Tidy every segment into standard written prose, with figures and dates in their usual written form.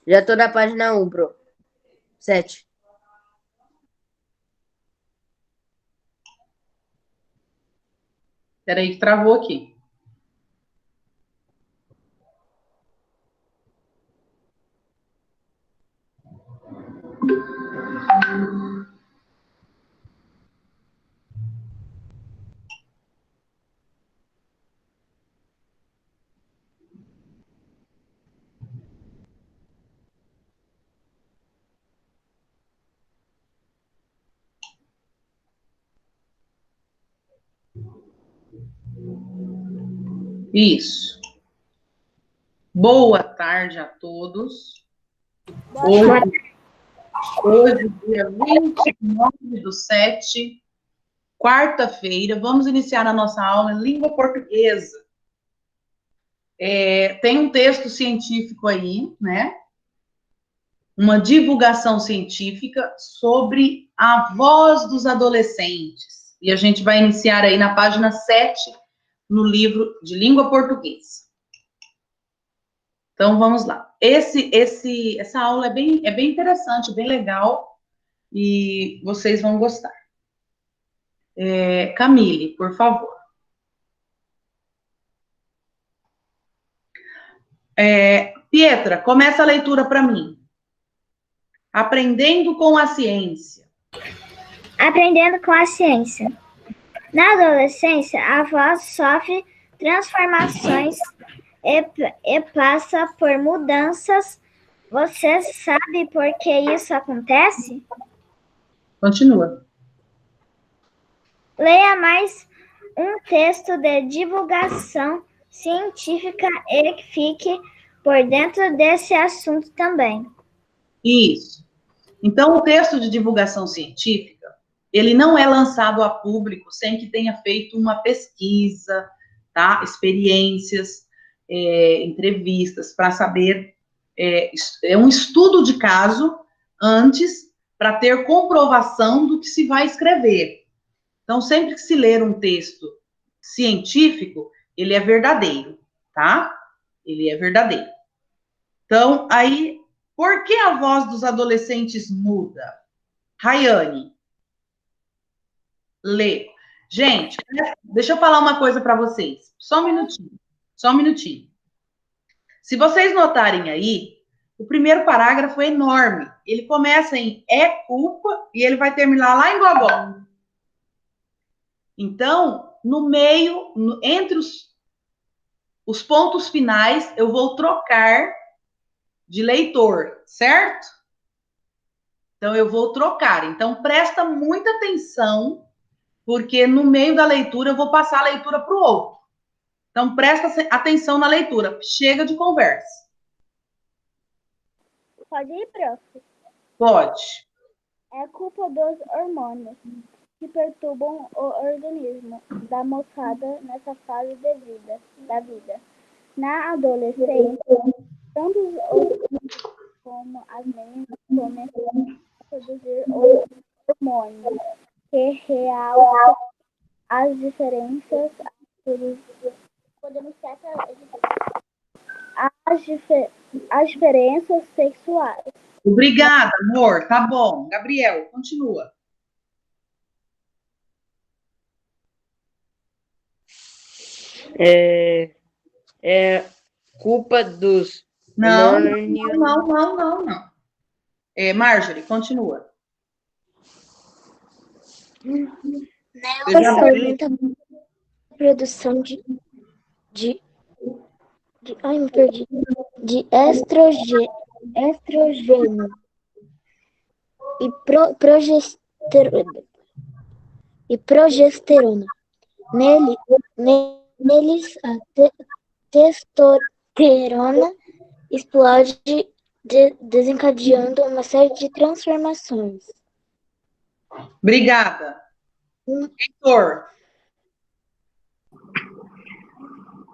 Já tô na página 1, pro. 7. Peraí que travou aqui. Isso. Boa tarde a todos. Boa Hoje, tarde. hoje dia 29/7, quarta-feira, vamos iniciar a nossa aula em língua portuguesa. Tem um texto científico aí, né? Uma divulgação científica sobre a voz dos adolescentes. E a gente vai iniciar aí na página 7, no livro de língua portuguesa. Então, vamos lá. Essa aula é bem interessante, bem legal, e vocês vão gostar. Camille, por favor. Pietra, começa a leitura para mim. Aprendendo com a ciência. Aprendendo com a ciência. Na adolescência, a voz sofre transformações e passa por mudanças. Você sabe por que isso acontece? Continua. Leia mais um texto de divulgação científica e fique por dentro desse assunto também. Isso. Então, o texto de divulgação científica, ele não é lançado a público sem que tenha feito uma pesquisa, tá? Experiências, entrevistas, para saber, é um estudo de caso antes, para ter comprovação do que se vai escrever. Então, sempre que se ler um texto científico, ele é verdadeiro, tá? Ele é verdadeiro. Então, aí, por que a voz dos adolescentes muda? Rayane, lê. Gente, deixa eu falar uma coisa para vocês. Só um minutinho. Só um minutinho. Se vocês notarem aí, o primeiro parágrafo é enorme. Ele começa em é culpa e ele vai terminar lá em gogó. Então, no meio, entre os pontos finais, eu vou trocar de leitor, certo? Então, eu vou trocar. Então, presta muita atenção, porque no meio da leitura eu vou passar a leitura para o outro. Então, presta atenção na leitura. Chega de conversa. Pode ir, prof. Pode. É culpa dos hormônios que perturbam o organismo da moçada nessa fase da vida. Na adolescência, tanto os homens como as meninas começam a produzir hormônios que realçam as diferenças, podemos ser as diferenças sexuais. Obrigada, amor. Tá bom. Gabriel, continua. É culpa dos Não, hormônios. não. Marjorie, continua. Nela aumenta a produção ai, me perdi, de estrogênio e progesterona. Neles, a testosterona explode, desencadeando uma série de transformações. Obrigada. Heitor.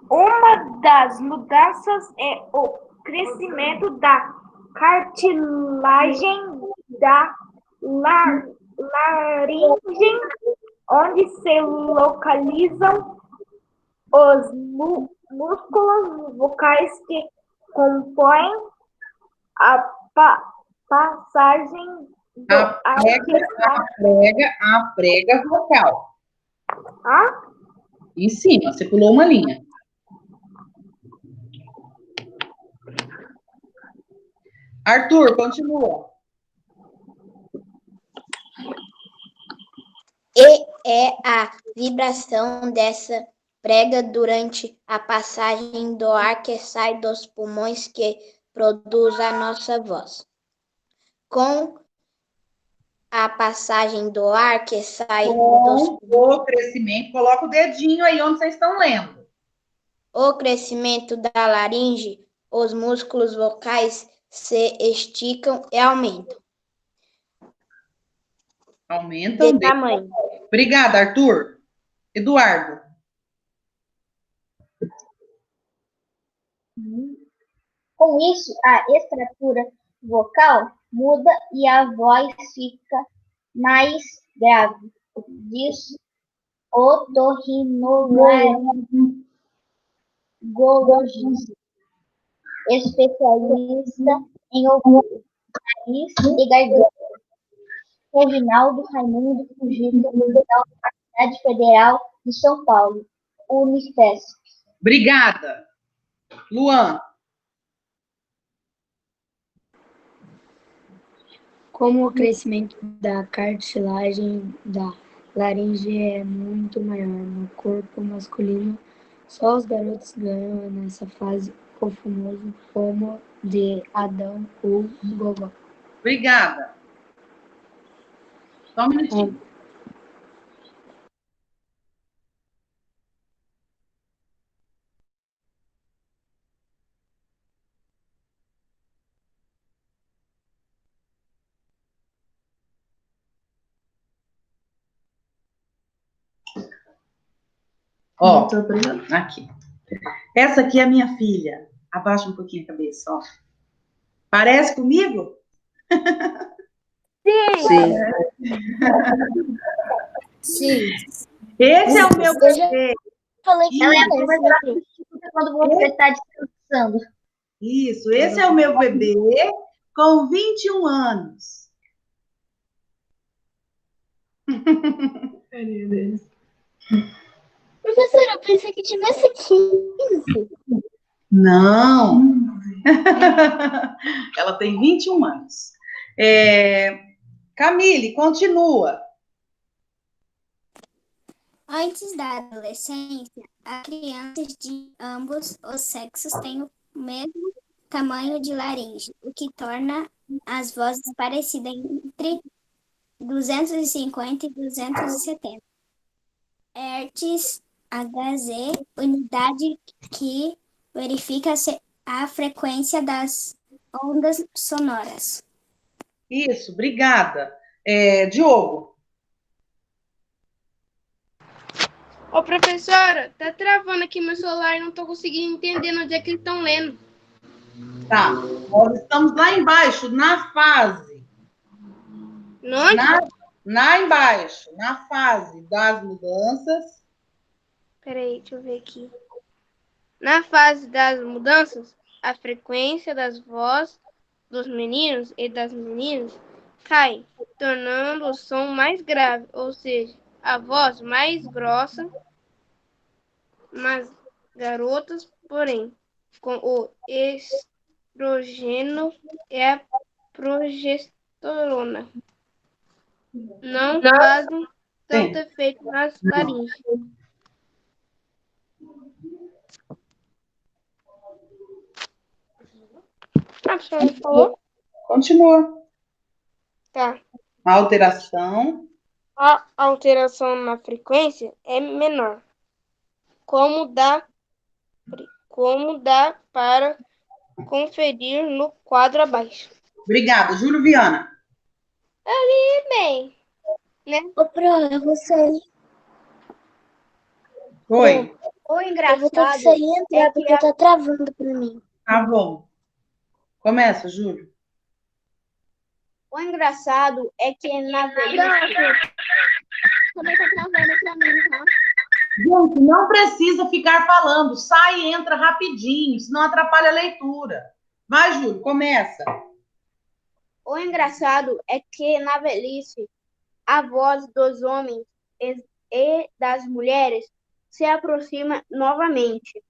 Uma das mudanças é o crescimento da cartilagem da laringe, onde se localizam os músculos vocais que compõem a passagem do A prega vocal. Ah? Em cima, você pulou uma linha. Arthur, continua. E é a vibração dessa prega durante a passagem do ar que sai dos pulmões que produz a nossa voz. Com a passagem do ar que sai dos O crescimento, coloca o dedinho aí onde vocês estão lendo. o crescimento da laringe, os músculos vocais se esticam e aumentam Aumentam. de tamanho. Obrigada, Arthur. Eduardo. Com isso, a estrutura vocal muda e a voz fica mais grave, diz otorrinolaringologista, especialista em ouvido, nariz e garganta. Reginaldo Raimundo Fujita, da Universidade Federal de São Paulo, Unifesp. Obrigada. Luan. Como o crescimento da cartilagem da laringe é muito maior no corpo masculino, só os garotos ganham nessa fase o famoso pomo de Adão ou gogó. Obrigada. Só um minutinho. Ó, aqui. Essa aqui é a minha filha. Abaixa um pouquinho a cabeça, ó. Parece comigo? Sim. Sim. Esse é o meu bebê. Falei que ela é quando você está descansando. Isso, esse é o meu bebê com 21 anos. Professora, eu pensei que tivesse 15. Não. Ela tem 21 anos. Camille, continua. Antes da adolescência, as crianças de ambos os sexos têm o mesmo tamanho de laringe, o que torna as vozes parecidas entre 250 e 270 Hz, unidade que verifica a frequência das ondas sonoras. Isso, obrigada. Diogo. Ô, professora, tá travando aqui meu celular e não tô conseguindo entender onde é que eles estão lendo. Tá, nós estamos lá embaixo, na fase. Lá embaixo, na fase das mudanças. Peraí, deixa eu ver aqui. Na fase das mudanças, a frequência das vozes dos meninos e das meninas cai, tornando o som mais grave, ou seja, a voz mais grossa, mas garotas, porém, com o estrogênio e a progesterona não fazem tanto efeito nas laringes. A senhora falou? Continua. Tá. A alteração. A alteração na frequência é menor. Como dá para conferir no quadro abaixo. Obrigada. Júlio Viana. Ali, bem. Né? Ô, Pro, eu vou sair. Oi. O engraçado. Eu vou ter que sair e entrar porque tá travando pra mim. Tá bom. Começa, Júlio. O engraçado é que na verdade. Também tá travando pra mim, tá? Gente, não precisa ficar falando. Sai e entra rapidinho, senão atrapalha a leitura. Vai, Júlio, começa. O engraçado é que na velhice a voz dos homens e das mulheres se aproxima novamente,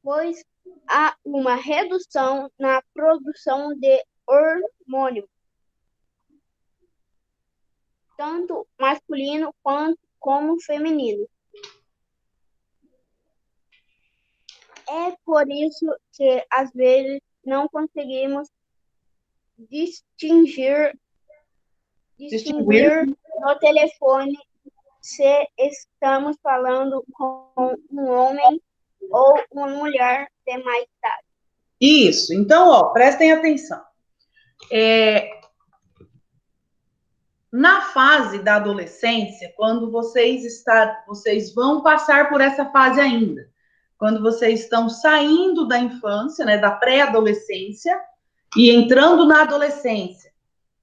pois há uma redução na produção de hormônio, tanto masculino quanto como feminino. É por isso que às vezes não conseguimos distinguir no telefone se estamos falando com um homem ou uma mulher de mais idade. Isso. Então, ó, prestem atenção. Na fase da adolescência, quando vocês vão passar por essa fase ainda, quando vocês estão saindo da infância, né, da pré-adolescência e entrando na adolescência,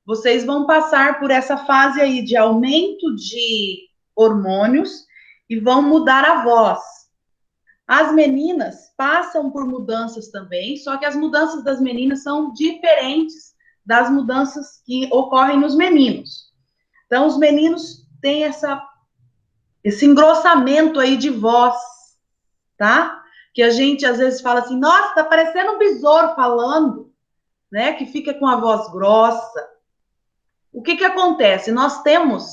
vocês vão passar por essa fase aí de aumento de hormônios e vão mudar a voz. As meninas passam por mudanças também, só que as mudanças das meninas são diferentes das mudanças que ocorrem nos meninos. Então, os meninos têm esse engrossamento aí de voz, tá? Que a gente às vezes fala assim, nossa, tá parecendo um besouro falando, né? Que fica com a voz grossa. O que acontece? Nós temos,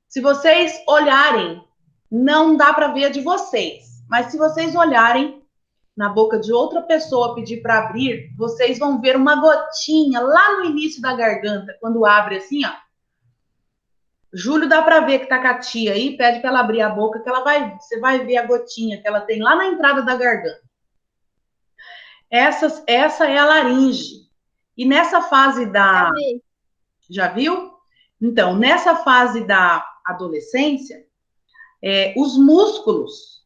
se vocês olharem, não dá para ver a de vocês, mas se vocês olharem na boca de outra pessoa, pedir para abrir, vocês vão ver uma gotinha lá no início da garganta, quando abre assim, ó. Júlio dá para ver que tá com a tia aí, pede para ela abrir a boca, que você vai ver a gotinha que ela tem lá na entrada da garganta. Essa é a laringe. E nessa fase da... Já viu? Então, nessa fase da adolescência, os músculos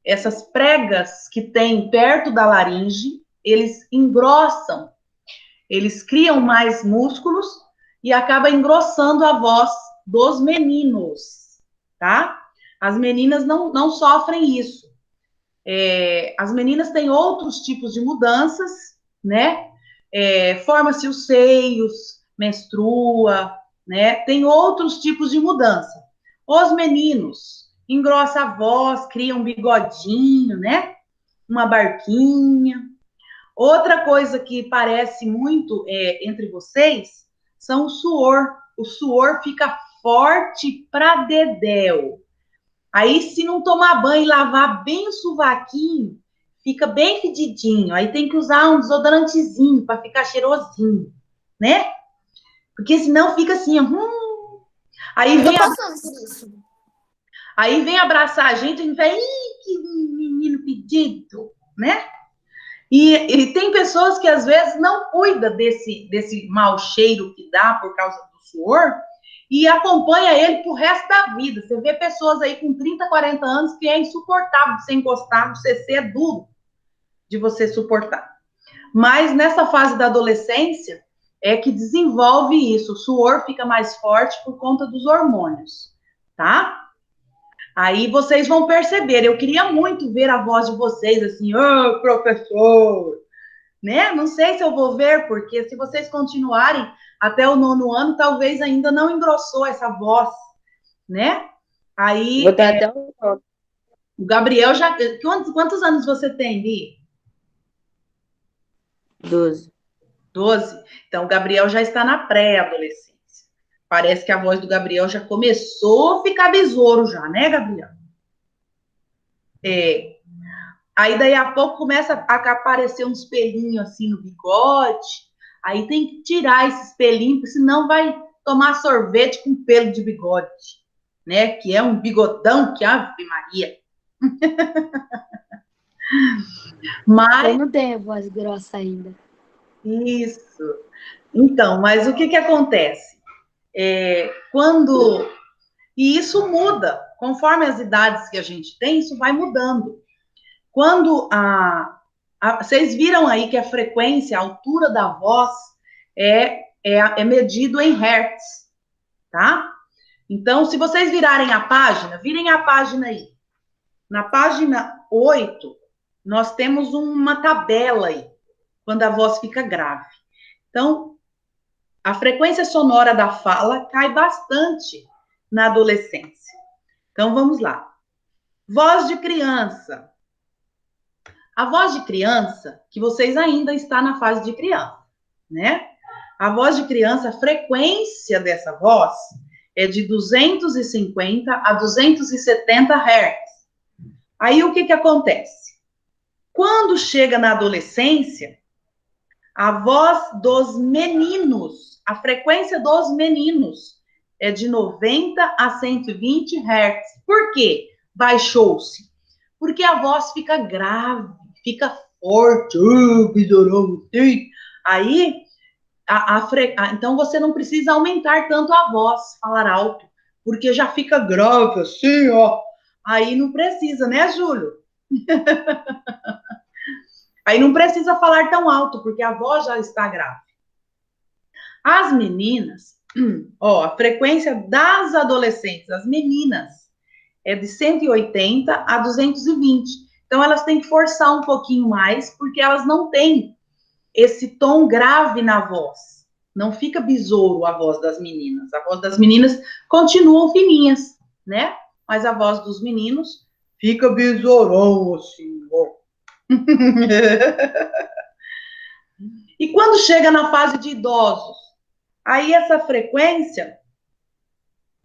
essas pregas que tem perto da laringe, eles engrossam, eles criam mais músculos e acaba engrossando a voz dos meninos, tá? As meninas não sofrem isso. As meninas têm outros tipos de mudanças, né? Forma-se os seios, menstrua, né? Tem outros tipos de mudança. Os meninos engrossa a voz, cria um bigodinho, né? Uma barquinha. Outra coisa que parece muito entre vocês são o suor. O suor fica forte pra dedéu. Aí, se não tomar banho e lavar bem o sovaquinho, fica bem fedidinho. Aí tem que usar um desodorantezinho para ficar cheirosinho, né? Porque senão fica assim, Aí vem abraçar a gente fala, ih, que menino pedido, né? E tem pessoas que às vezes não cuidam desse mau cheiro que dá por causa do suor e acompanha ele pro resto da vida. Você vê pessoas aí com 30, 40 anos que é insuportável de ser encostado, o CC é duro de você suportar. Mas nessa fase da adolescência é que desenvolve isso, o suor fica mais forte por conta dos hormônios, tá? Aí vocês vão perceber, eu queria muito ver a voz de vocês assim, professor, né? Não sei se eu vou ver, porque se vocês continuarem até o 9º ano, talvez ainda não engrossou essa voz, né? Aí, Vou dar até um nome. O Gabriel já... Quantos anos você tem, Li? 12. 12? Então, o Gabriel já está na pré-adolescência. Parece que a voz do Gabriel já começou a ficar besouro já, né, Gabriel? Aí, daí a pouco, começa a aparecer uns pelinhos assim no bigode. Aí tem que tirar esses pelinhos, porque senão vai tomar sorvete com pelo de bigode, né? Que é um bigodão que, Ave Maria. Mas... Eu não tenho voz grossa ainda. Isso. Então, mas o que acontece? E isso muda, conforme as idades que a gente tem, isso vai mudando. Quando vocês viram aí que a frequência, a altura da voz é medido em hertz, tá? Então, se vocês virem a página aí. Na página 8, nós temos uma tabela aí, quando a voz fica grave. Então, a frequência sonora da fala cai bastante na adolescência. Então, vamos lá. Voz de criança. A voz de criança, que vocês ainda estão na fase de criança, né? A voz de criança, a frequência dessa voz é de 250 a 270 Hz. Aí, o que acontece? Quando chega na adolescência, a voz dos meninos, a frequência dos meninos é de 90 a 120 Hz. Por quê? Baixou-se. Porque a voz fica grave, fica forte. Aí, então você não precisa aumentar tanto a voz, falar alto, porque já fica grave assim, ó. Aí não precisa, né, Júlio? Aí não precisa falar tão alto, porque a voz já está grave. As meninas, ó, a frequência das adolescentes, as meninas, é de 180 a 220. Então, elas têm que forçar um pouquinho mais, porque elas não têm esse tom grave na voz. Não fica besouro a voz das meninas. A voz das meninas continuam fininhas, né? Mas a voz dos meninos fica besourão, assim, ó. E quando chega na fase de idosos, aí essa frequência,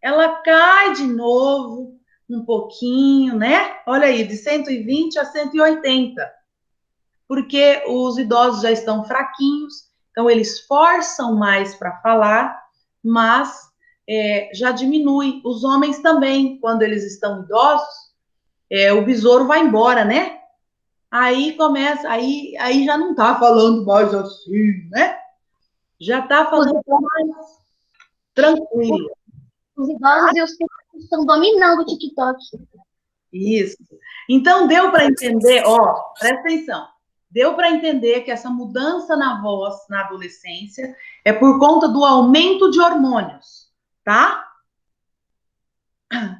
ela cai de novo um pouquinho, né? Olha aí, de 120 a 180. Porque os idosos já estão fraquinhos, então eles forçam mais para falar, mas já diminui. Os homens também, quando eles estão idosos, o besouro vai embora, né? Aí começa, aí já não tá falando mais assim, né? Já tá falando mais tranquilo. Os idosos e os filhos estão dominando o TikTok. Isso. Então, deu para entender, ó, presta atenção. Deu para entender que essa mudança na voz na adolescência é por conta do aumento de hormônios, tá?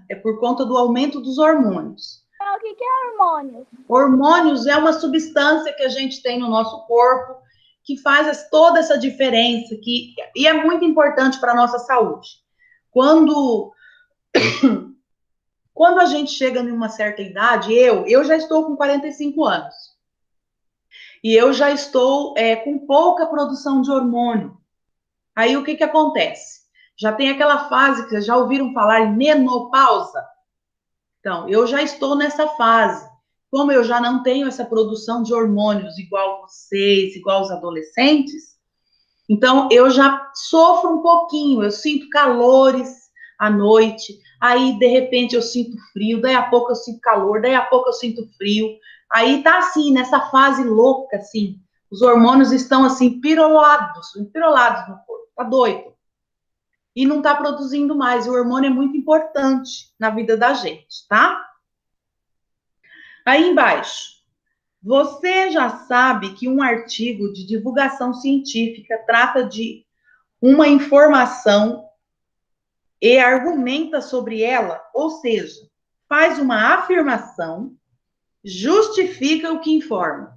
É por conta do aumento dos hormônios. O que é hormônio? Hormônios é uma substância que a gente tem no nosso corpo que faz toda essa diferença e é muito importante para a nossa saúde. Quando a gente chega em uma certa idade, eu já estou com 45 anos, e eu já estou com pouca produção de hormônio. Aí o que acontece? Já tem aquela fase que vocês já ouviram falar em menopausa? Então, eu já estou nessa fase. Como eu já não tenho essa produção de hormônios igual vocês, igual os adolescentes, então eu já sofro um pouquinho, eu sinto calores à noite, aí de repente eu sinto frio, daí a pouco eu sinto calor, daí a pouco eu sinto frio, aí tá assim, nessa fase louca, assim, os hormônios estão assim, pirolados no corpo, tá doido. E não tá produzindo mais, o hormônio é muito importante na vida da gente, tá? Aí embaixo, você já sabe que um artigo de divulgação científica trata de uma informação e argumenta sobre ela, ou seja, faz uma afirmação, justifica o que informa.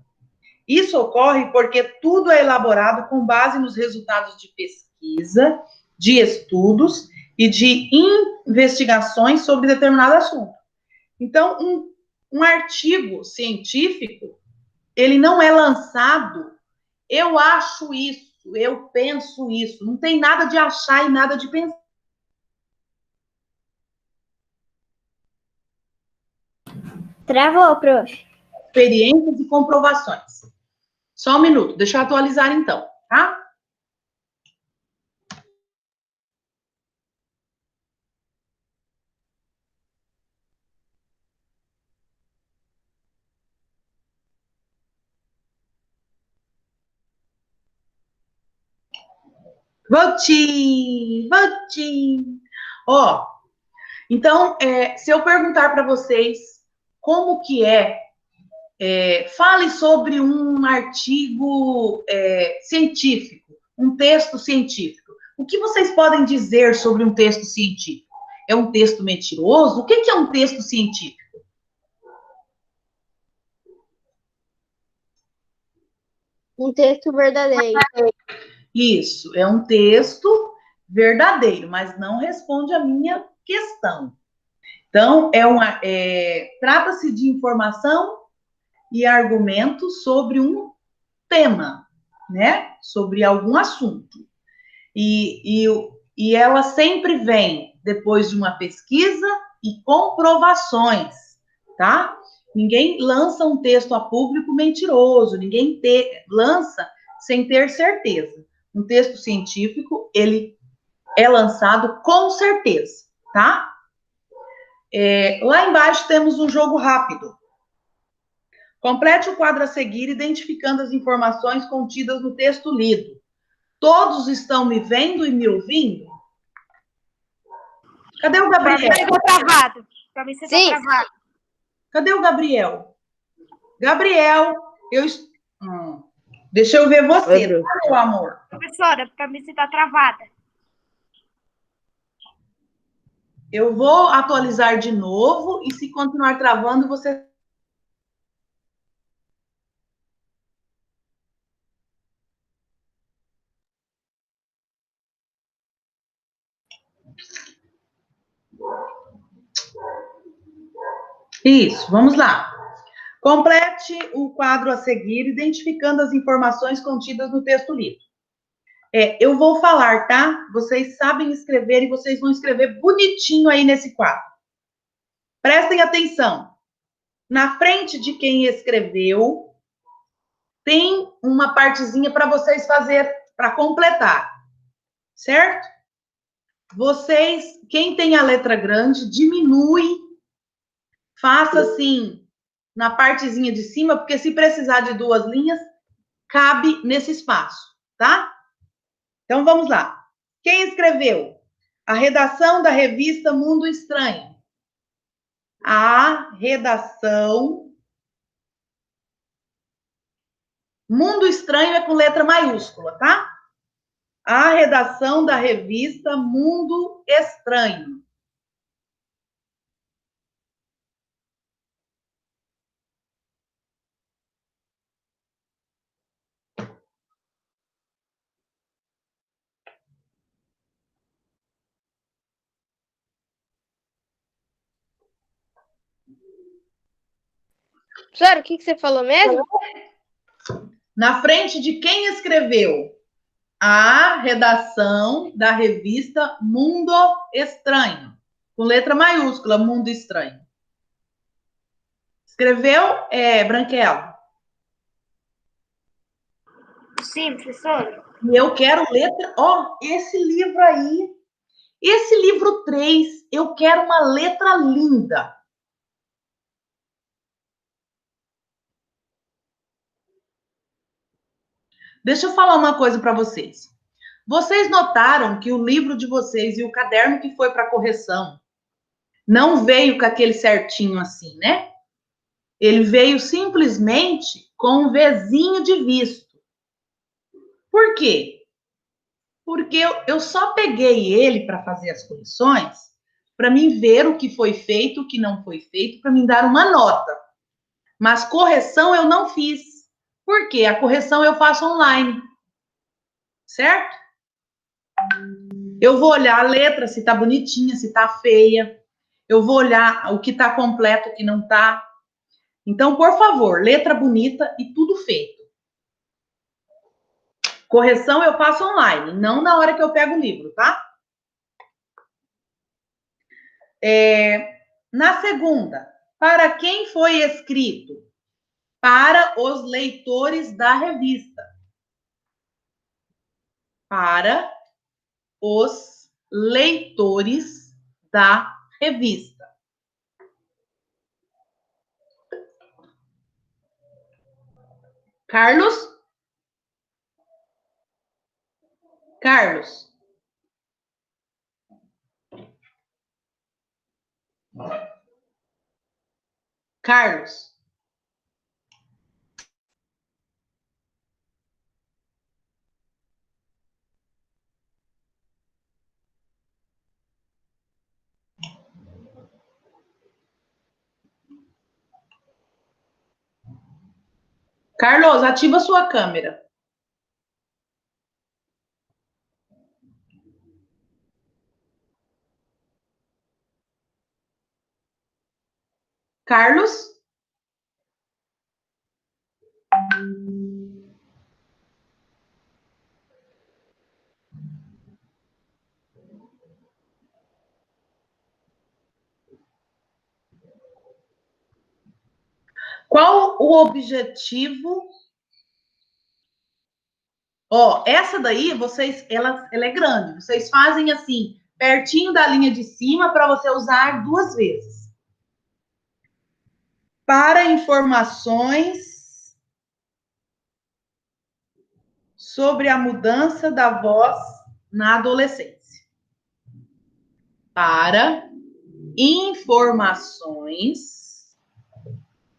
Isso ocorre porque tudo é elaborado com base nos resultados de pesquisa, de estudos e de investigações sobre determinado assunto. Então, um artigo científico, ele não é lançado, eu acho isso, eu penso isso, não tem nada de achar e nada de pensar. Travou, prof. Experiências e comprovações. Só um minuto, deixa eu atualizar então, tá? Voltei. Ó, então, se eu perguntar para vocês como que fale sobre um artigo científico, um texto científico. O que vocês podem dizer sobre um texto científico? É um texto mentiroso? O que é um texto científico? Um texto verdadeiro. Isso, é um texto verdadeiro, mas não responde a minha questão. Então, trata-se de informação e argumento sobre um tema, né? Sobre algum assunto. E ela sempre vem depois de uma pesquisa e comprovações, tá? Ninguém lança um texto a público mentiroso, ninguém lança sem ter certeza. Um texto científico, ele é lançado com certeza, tá? Lá embaixo temos um jogo rápido. Complete o quadro a seguir, identificando as informações contidas no texto lido. Todos estão me vendo e me ouvindo? Cadê o Gabriel? Tá travado. Pra mim você tá Sim. travado. Cadê o Gabriel? Gabriel, deixa eu ver você, Oi, tá, meu amor? Professora, pra mim você tá travada. Eu vou atualizar de novo e se continuar travando, você... Isso, vamos lá. Complete o quadro a seguir, identificando as informações contidas no texto lido. Eu vou falar, tá? Vocês sabem escrever e vocês vão escrever bonitinho aí nesse quadro. Prestem atenção. Na frente de quem escreveu, tem uma partezinha para vocês fazer, para completar. Certo? Vocês, quem tem a letra grande, diminui, faça assim, na partezinha de cima, porque se precisar de 2 linhas, cabe nesse espaço, tá? Então, vamos lá. Quem escreveu? A redação da revista Mundo Estranho. A redação... Mundo Estranho é com letra maiúscula, tá? A redação da revista Mundo Estranho. Professora, o que você falou mesmo? Na frente de quem escreveu? A redação da revista Mundo Estranho. Com letra maiúscula, Mundo Estranho. Escreveu, Branquela? Sim, professora. E eu quero letra... esse livro aí. Esse livro 3, eu quero uma letra linda. Deixa eu falar uma coisa para vocês. Vocês notaram que o livro de vocês e o caderno que foi para correção não veio com aquele certinho assim, né? Ele veio simplesmente com um Vzinho de visto. Por quê? Porque eu só peguei ele para fazer as correções, para mim ver o que foi feito, o que não foi feito, para mim dar uma nota. Mas correção eu não fiz. Por quê? A correção eu faço online. Certo? Eu vou olhar a letra, se tá bonitinha, se tá feia. Eu vou olhar o que tá completo, o que não tá. Então, por favor, letra bonita e tudo feito. Correção eu faço online, não na hora que eu pego o livro, tá? Na segunda, para quem foi escrito? Para os leitores da revista. Para os leitores da revista. Carlos? Carlos? Carlos? Carlos, ativa sua câmera. Carlos? Qual o objetivo? Ó, essa daí, vocês, ela é grande. Vocês fazem assim, pertinho da linha de cima, para você usar 2 vezes. Para informações sobre a mudança da voz na adolescência. Para informações.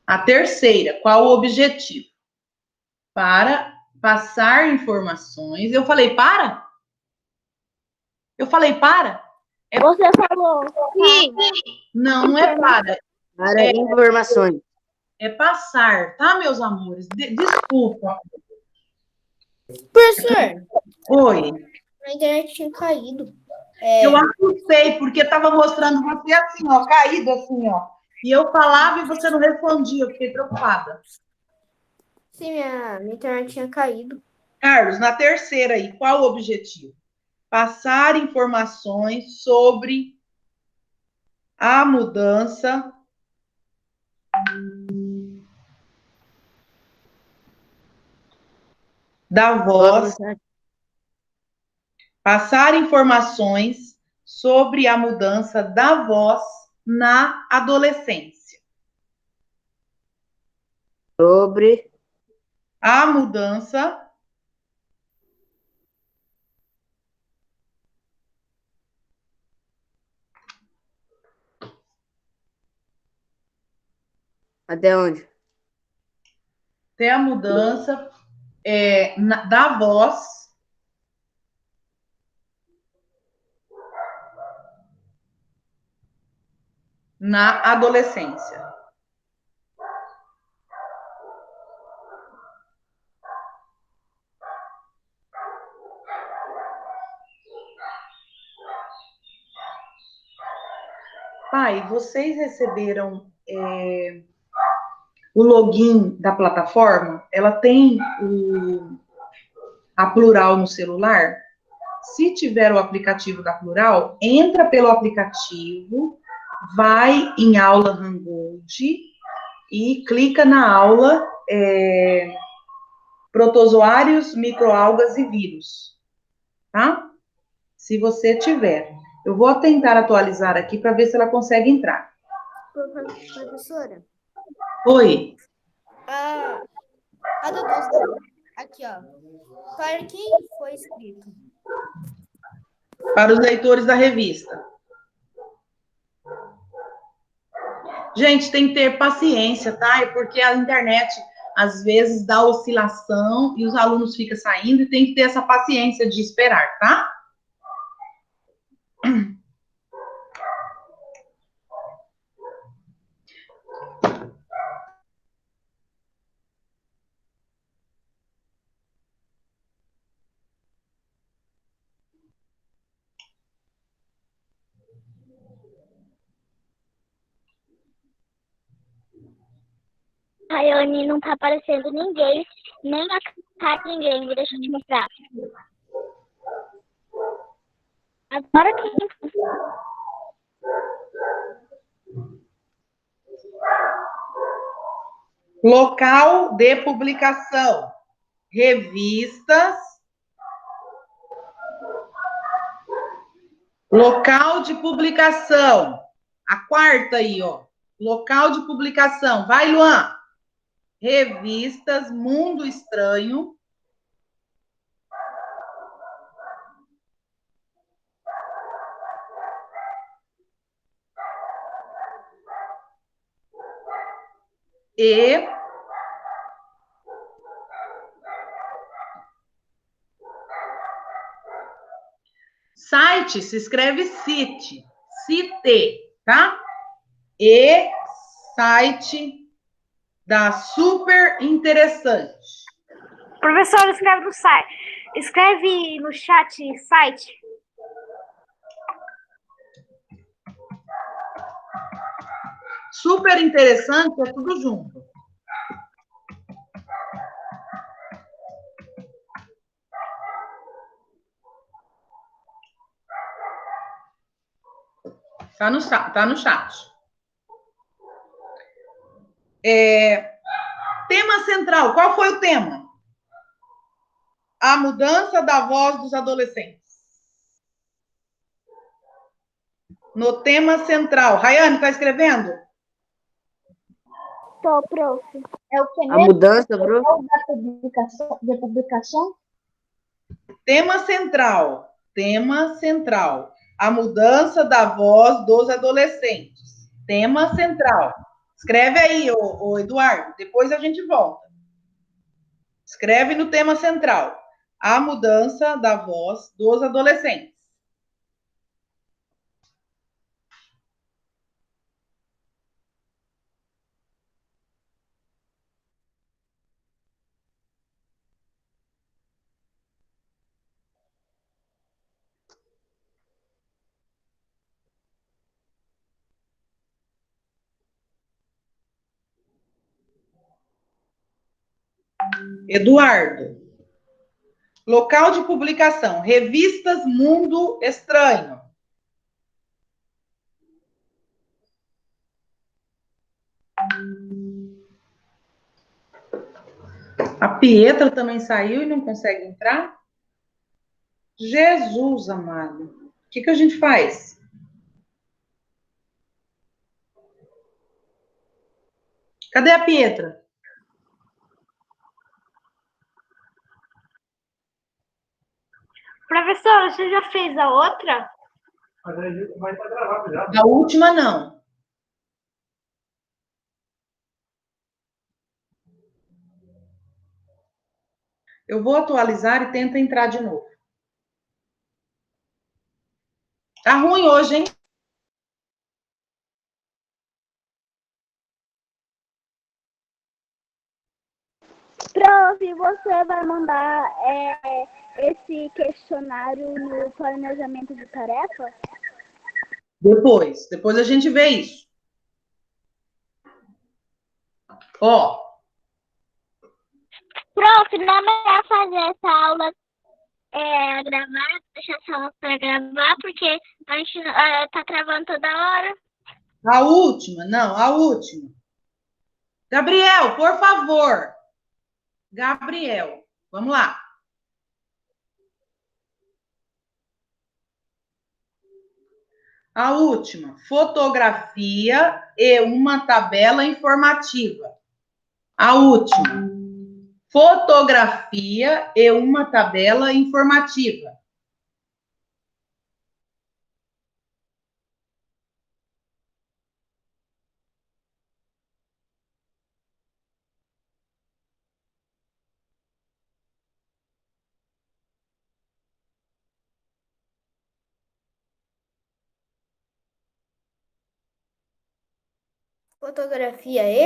A terceira, qual o objetivo? Para passar informações. Eu falei para? Eu falei para? Você falou. Sim. Não, não é para. Para informações. É passar, tá, meus amores? Desculpa. Professor, Oi. a internet tinha caído. Eu assustei, porque estava mostrando você assim, ó, caído assim, ó. E eu falava e você não respondia, eu fiquei preocupada. Sim, minha internet tinha caído. Carlos, na terceira aí, qual o objetivo? Passar informações sobre a mudança da voz. Passar informações sobre a mudança da voz na adolescência. Sobre A mudança até onde? até a mudança da voz na adolescência. Pai, vocês receberam o login da plataforma? Ela tem a Plural no celular? Se tiver o aplicativo da Plural, entra pelo aplicativo, vai em aula Hangout e clica na aula protozoários, microalgas e vírus, tá? Se você tiver. Eu vou tentar atualizar aqui para ver se ela consegue entrar. Professora, Oi. a do doce aqui, ó. Para quem foi escrito? Para os leitores da revista. Gente, tem que ter paciência, tá? É porque a internet, às vezes, dá oscilação e os alunos ficam saindo e tem que ter essa paciência de esperar, tá? Raiane, não tá aparecendo ninguém, nem a cara de ninguém. Deixa eu te mostrar. Agora que... Local de publicação. Revistas. Local de publicação. A quarta aí, ó. Local de publicação. Vai, Luan. Revistas Mundo Estranho. E site se escreve site, tá? E site da Super Interessante. Professor, escreve no site. Escreve no chat site. Super interessante, é tudo junto. Tá no chat. Tema central. Qual foi o tema? A mudança da voz dos adolescentes. No tema central. Rayane, está escrevendo? Tô, prof. É o que A mesmo? mudança, É bro? o da publicação? Tema central. Tema central. A mudança da voz dos adolescentes. Tema central. Escreve aí, ô Eduardo. Depois a gente volta. Escreve no tema central. A mudança da voz dos adolescentes. Eduardo. Local de publicação. Revistas Mundo Estranho. A Pietra também saiu e não consegue entrar? Jesus amado. O que a gente faz? Cadê a Pietra? Professora, você já fez a outra? Mas aí vai estar gravado já. A última, não. Eu vou atualizar e tento entrar de novo. Tá ruim hoje, hein? Prof, você vai mandar esse questionário no planejamento de tarefa? Depois a gente vê isso. Ó. Prof, não é melhor fazer essa aula gravar, deixar essa aula para gravar, porque a gente tá gravando toda hora. A última, não, a última. Gabriel, por favor. Gabriel, vamos lá. A última, fotografia e uma tabela informativa. A última, fotografia e uma tabela informativa. Fotografia e?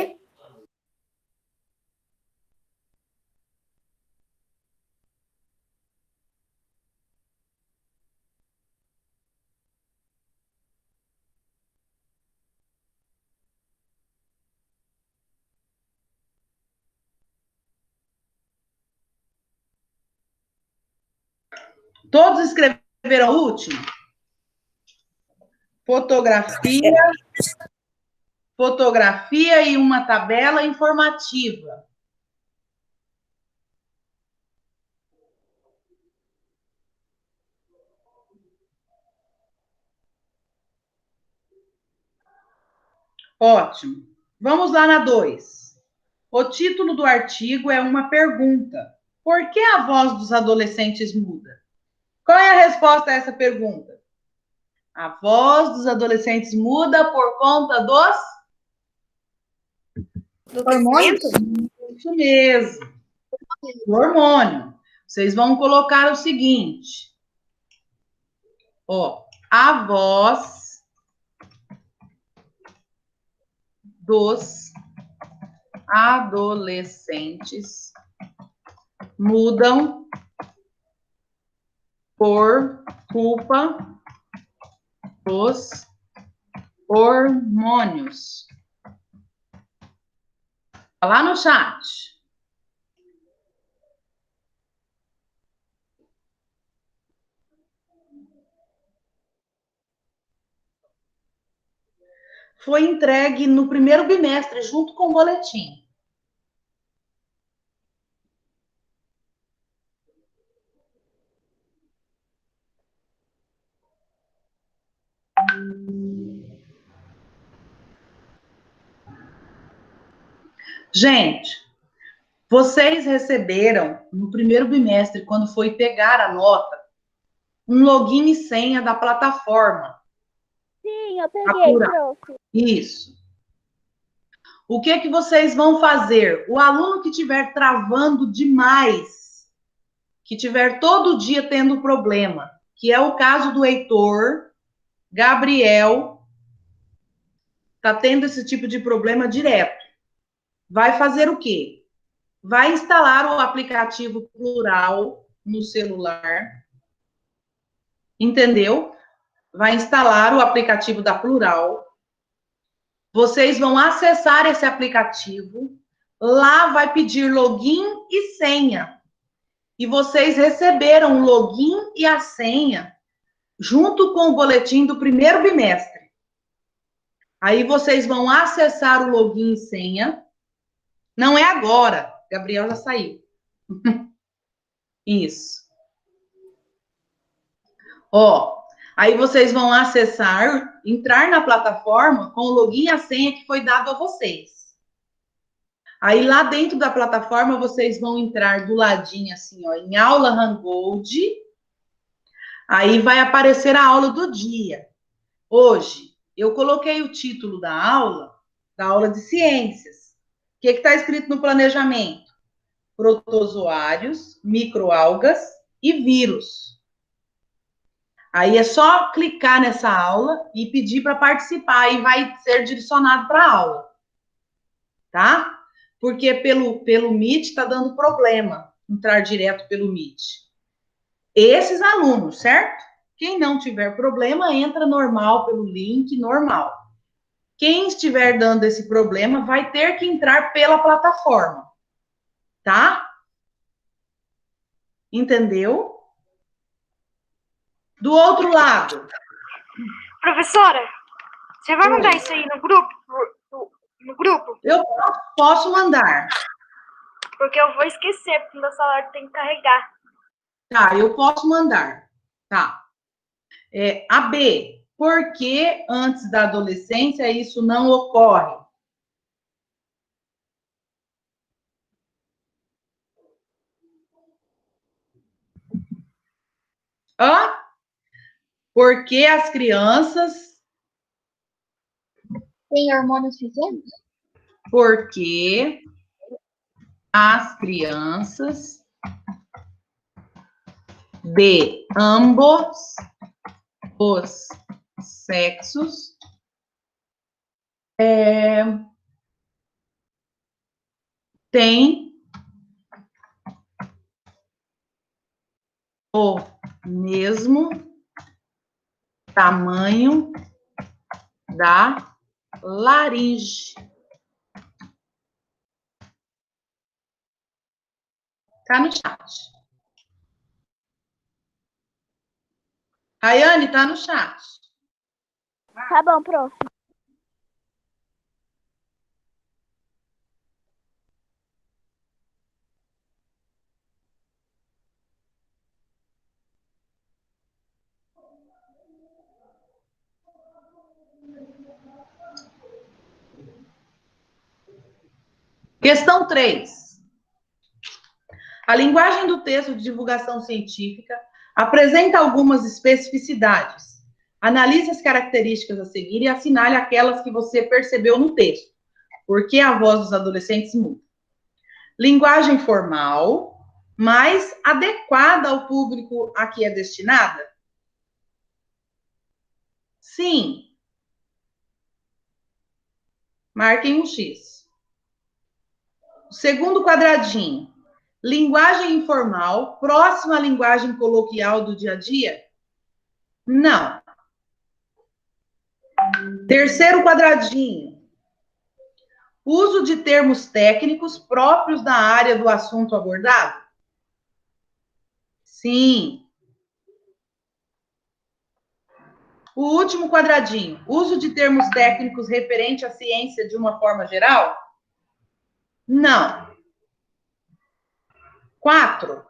Todos escreveram a última? Fotografia e uma tabela informativa. Ótimo. Vamos lá na 2. O título do artigo é uma pergunta. Por que a voz dos adolescentes muda? Qual é a resposta a essa pergunta? A voz dos adolescentes muda por conta dos hormônios? Isso mesmo. O hormônio. Vocês vão colocar o seguinte. Ó, a voz dos adolescentes mudam por culpa dos hormônios. Tá lá no chat. Foi entregue no primeiro bimestre, junto com o boletim. Gente, vocês receberam, no primeiro bimestre, quando foi pegar a nota, um login e senha da plataforma. Sim, eu peguei, prof. Isso. O que que vocês vão fazer? O aluno que estiver travando demais, que estiver todo dia tendo problema, que é o caso do Heitor, Gabriel, tá tendo esse tipo de problema direto. Vai fazer o quê? Vai instalar o aplicativo Plural no celular. Entendeu? Vai instalar o aplicativo da Plural. Vocês vão acessar esse aplicativo. Lá vai pedir login e senha. E vocês receberam o login e a senha junto com o boletim do primeiro bimestre. Aí vocês vão acessar o login e senha. Não é agora. Gabriel já saiu. Isso. Ó, aí vocês vão acessar, entrar na plataforma com o login e a senha que foi dado a vocês. Aí lá dentro da plataforma vocês vão entrar do ladinho assim, ó, em aula Hangold. Aí vai aparecer a aula do dia. Hoje eu coloquei o título da aula de ciências. O que está escrito no planejamento? Protozoários, microalgas e vírus. Aí é só clicar nessa aula e pedir para participar e vai ser direcionado para a aula. Tá? Porque pelo Meet está dando problema entrar direto pelo Meet. Esses alunos, certo? Quem não tiver problema, entra normal pelo link normal. Quem estiver dando esse problema vai ter que entrar pela plataforma. Tá? Entendeu? Do outro lado. Professora, você vai mandar isso aí no grupo? No grupo? Eu posso mandar. Porque eu vou esquecer, porque meu celular tem que carregar. Tá, eu posso mandar. Tá. A B, por que antes da adolescência isso não ocorre? Porque as crianças... Tem hormônios suficientes? Porque as crianças de ambos os sexos têm o mesmo tamanho da laringe. Tá no chat. Rayane, tá no chat. Tá bom, prof. Questão 3. A linguagem do texto de divulgação científica apresenta algumas especificidades. Analise as características a seguir e assinale aquelas que você percebeu no texto. Por que a voz dos adolescentes muda? Linguagem formal, mais adequada ao público a que é destinada? Sim. Marquem um X. O segundo quadradinho. Linguagem informal, próxima à linguagem coloquial do dia a dia? Não. Terceiro quadradinho. Uso de termos técnicos próprios da área do assunto abordado? Sim. O último quadradinho. Uso de termos técnicos referente à ciência de uma forma geral? Não. 4.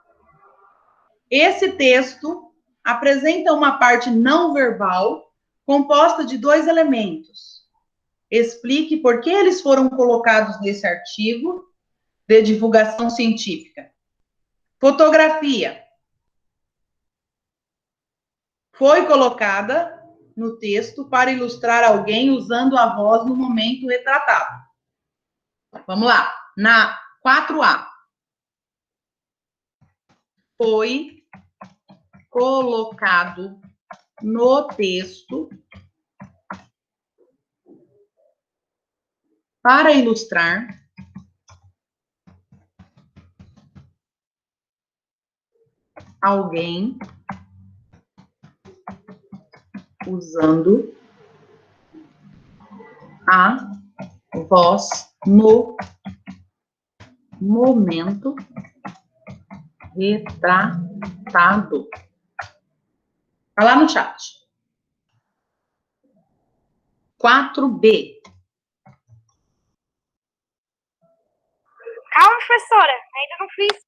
Esse texto apresenta uma parte não verbal composta de 2 elementos. Explique por que eles foram colocados nesse artigo de divulgação científica. Fotografia. Foi colocada no texto para ilustrar alguém usando a voz no momento retratado. Vamos lá. Na 4A. Foi colocado no texto para ilustrar alguém usando a voz no momento retratado. Tá lá no chat. 4B. Calma, professora, ainda não fiz.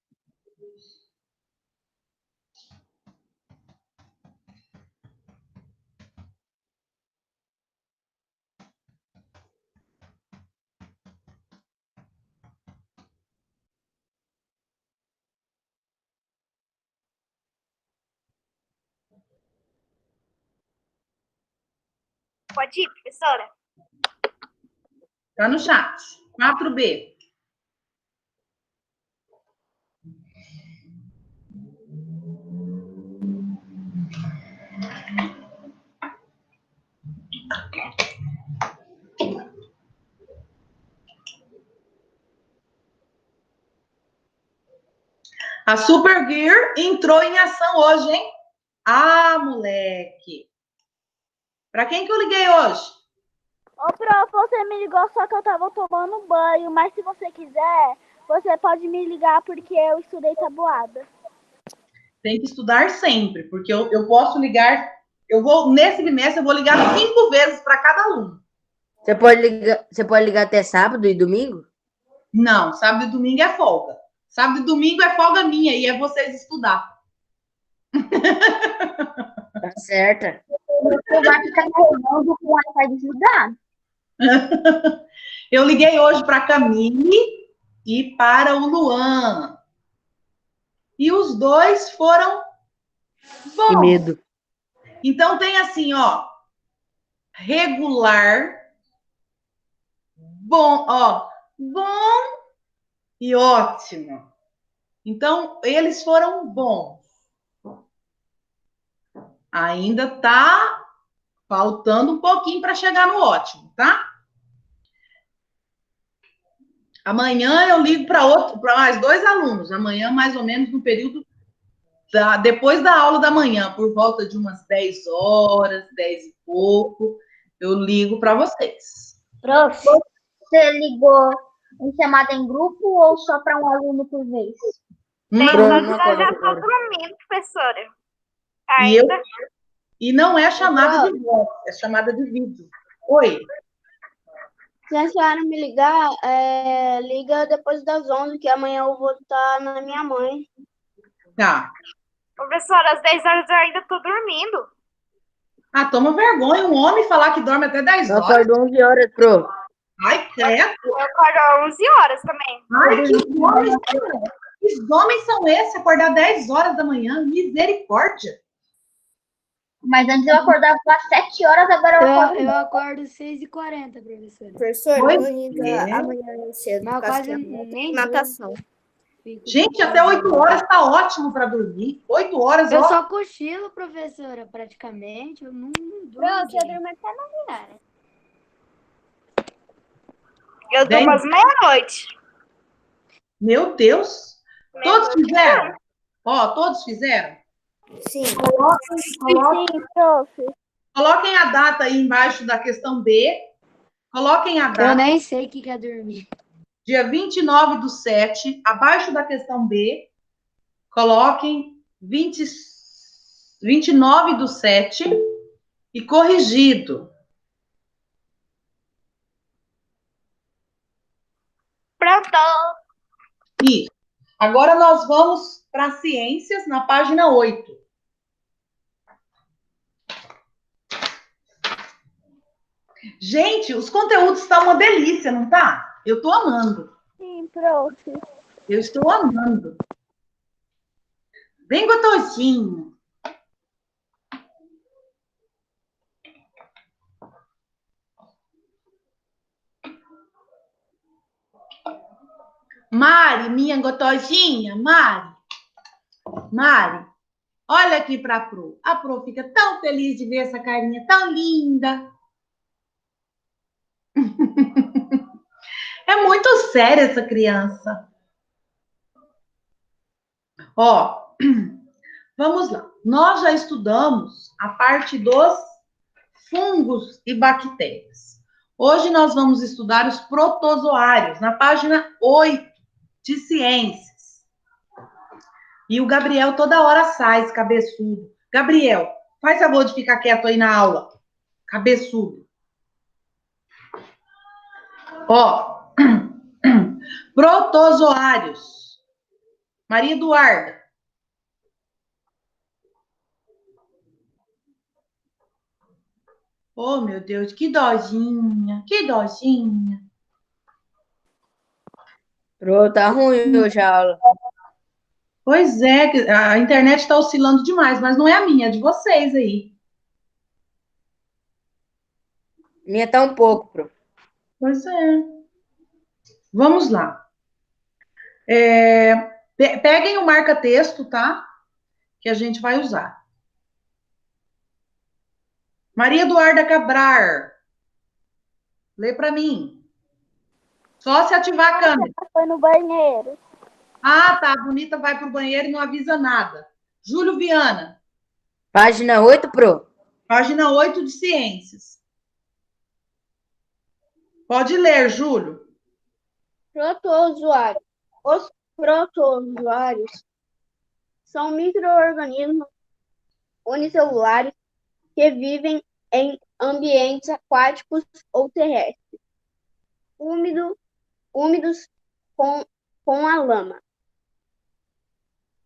Pode ir, professora? Tá no chat. 4B. A Super Gear entrou em ação hoje, hein? Ah, moleque. Pra quem que eu liguei hoje? Ô, prof, você me ligou só que eu tava tomando banho, mas se você quiser, você pode me ligar porque eu estudei tabuada. Tem que estudar sempre, porque eu posso ligar, nesse bimestre, eu vou ligar 5 vezes para cada aluno. Você pode ligar até sábado e domingo? Não, sábado e domingo é folga. Sábado e domingo é folga minha e é vocês estudar. Tá certa. Você vai ficar carregando com o Wi-Fi desligado. Eu liguei hoje para a Camille e para o Luan. E os dois foram bons. Que medo. Então tem assim, ó, regular, bom, ó, bom e ótimo. Então, eles foram bons. Ainda tá faltando um pouquinho para chegar no ótimo, tá? Amanhã eu ligo para mais 2 alunos. Amanhã, mais ou menos, no período depois da aula da manhã, por volta de umas 10 horas, 10 e pouco, eu ligo para vocês. Prof, você ligou em chamada em grupo ou só para um aluno por vez? Eu já tô dormindo, professora. Ainda. E não é chamada de voz, é chamada de vídeo. Oi. Se a senhora me ligar, liga depois das 11, que amanhã eu vou estar na minha mãe. Tá. Professora, às 10 horas eu ainda tô dormindo. Ah, toma vergonha, um homem falar que dorme até 10 horas. Eu acordo 11 horas, pro. Ai, credo. Eu acordo às 11 horas também. Ai, que homens são esses? Acordar 10 horas da manhã? Misericórdia. Mas antes eu acordava às 7 horas, agora eu acordo 6h40, professora. Professor, Oi? eu vou ligar amanhã cedo. Mas quase nem natação. Gente, até 8 horas tá ótimo para dormir. 8 horas, Eu ó. só cochilo, professora, praticamente. Eu não durmo. Pronto, eu durmo até 9 horas. Eu durmo às meia-noite. Meu Deus. Todos fizeram? Ó, todos fizeram? Sim. Coloquem a data aí embaixo da questão B Coloquem a Eu data, nem sei o que é dormir. dia 29/7, abaixo da questão B, coloquem 29/7 e corrigido. Pronto. Isso. Agora nós vamos para ciências, na página 8. Gente, os conteúdos estão uma delícia, não tá? Eu estou amando. Sim, prof. Eu estou amando. Bem gostosinho. Mari, minha gostosinha, Mari. Mari, olha aqui para a Pro. A Pro fica tão feliz de ver essa carinha tão linda. É muito séria essa criança. Ó, vamos lá. Nós já estudamos a parte dos fungos e bactérias. Hoje nós vamos estudar os protozoários, na página 8 de ciências. E o Gabriel toda hora sai, esse cabeçudo. Gabriel, faz favor de ficar quieto aí na aula. Cabeçudo. Ó, protozoários. Maria Eduarda. Oh, meu Deus, que dozinha, que dozinha. Pro, tá ruim hoje a aula. Pois é, a internet está oscilando demais, mas não é a minha, é de vocês aí. Minha tá um pouco, Pro. Pois é. Vamos lá. Peguem o marca-texto, tá? Que a gente vai usar. Maria Eduarda Cabral. Lê para mim. Só se ativar a câmera. Foi no banheiro. Ah, tá. A Bonita vai pro banheiro e não avisa nada. Júlio Viana. Página 8, Pro. Página 8 de ciências. Pode ler, Júlio. Protozoário. Os protozoários são micro-organismos unicelulares que vivem em ambientes aquáticos ou terrestres, úmidos com a lama.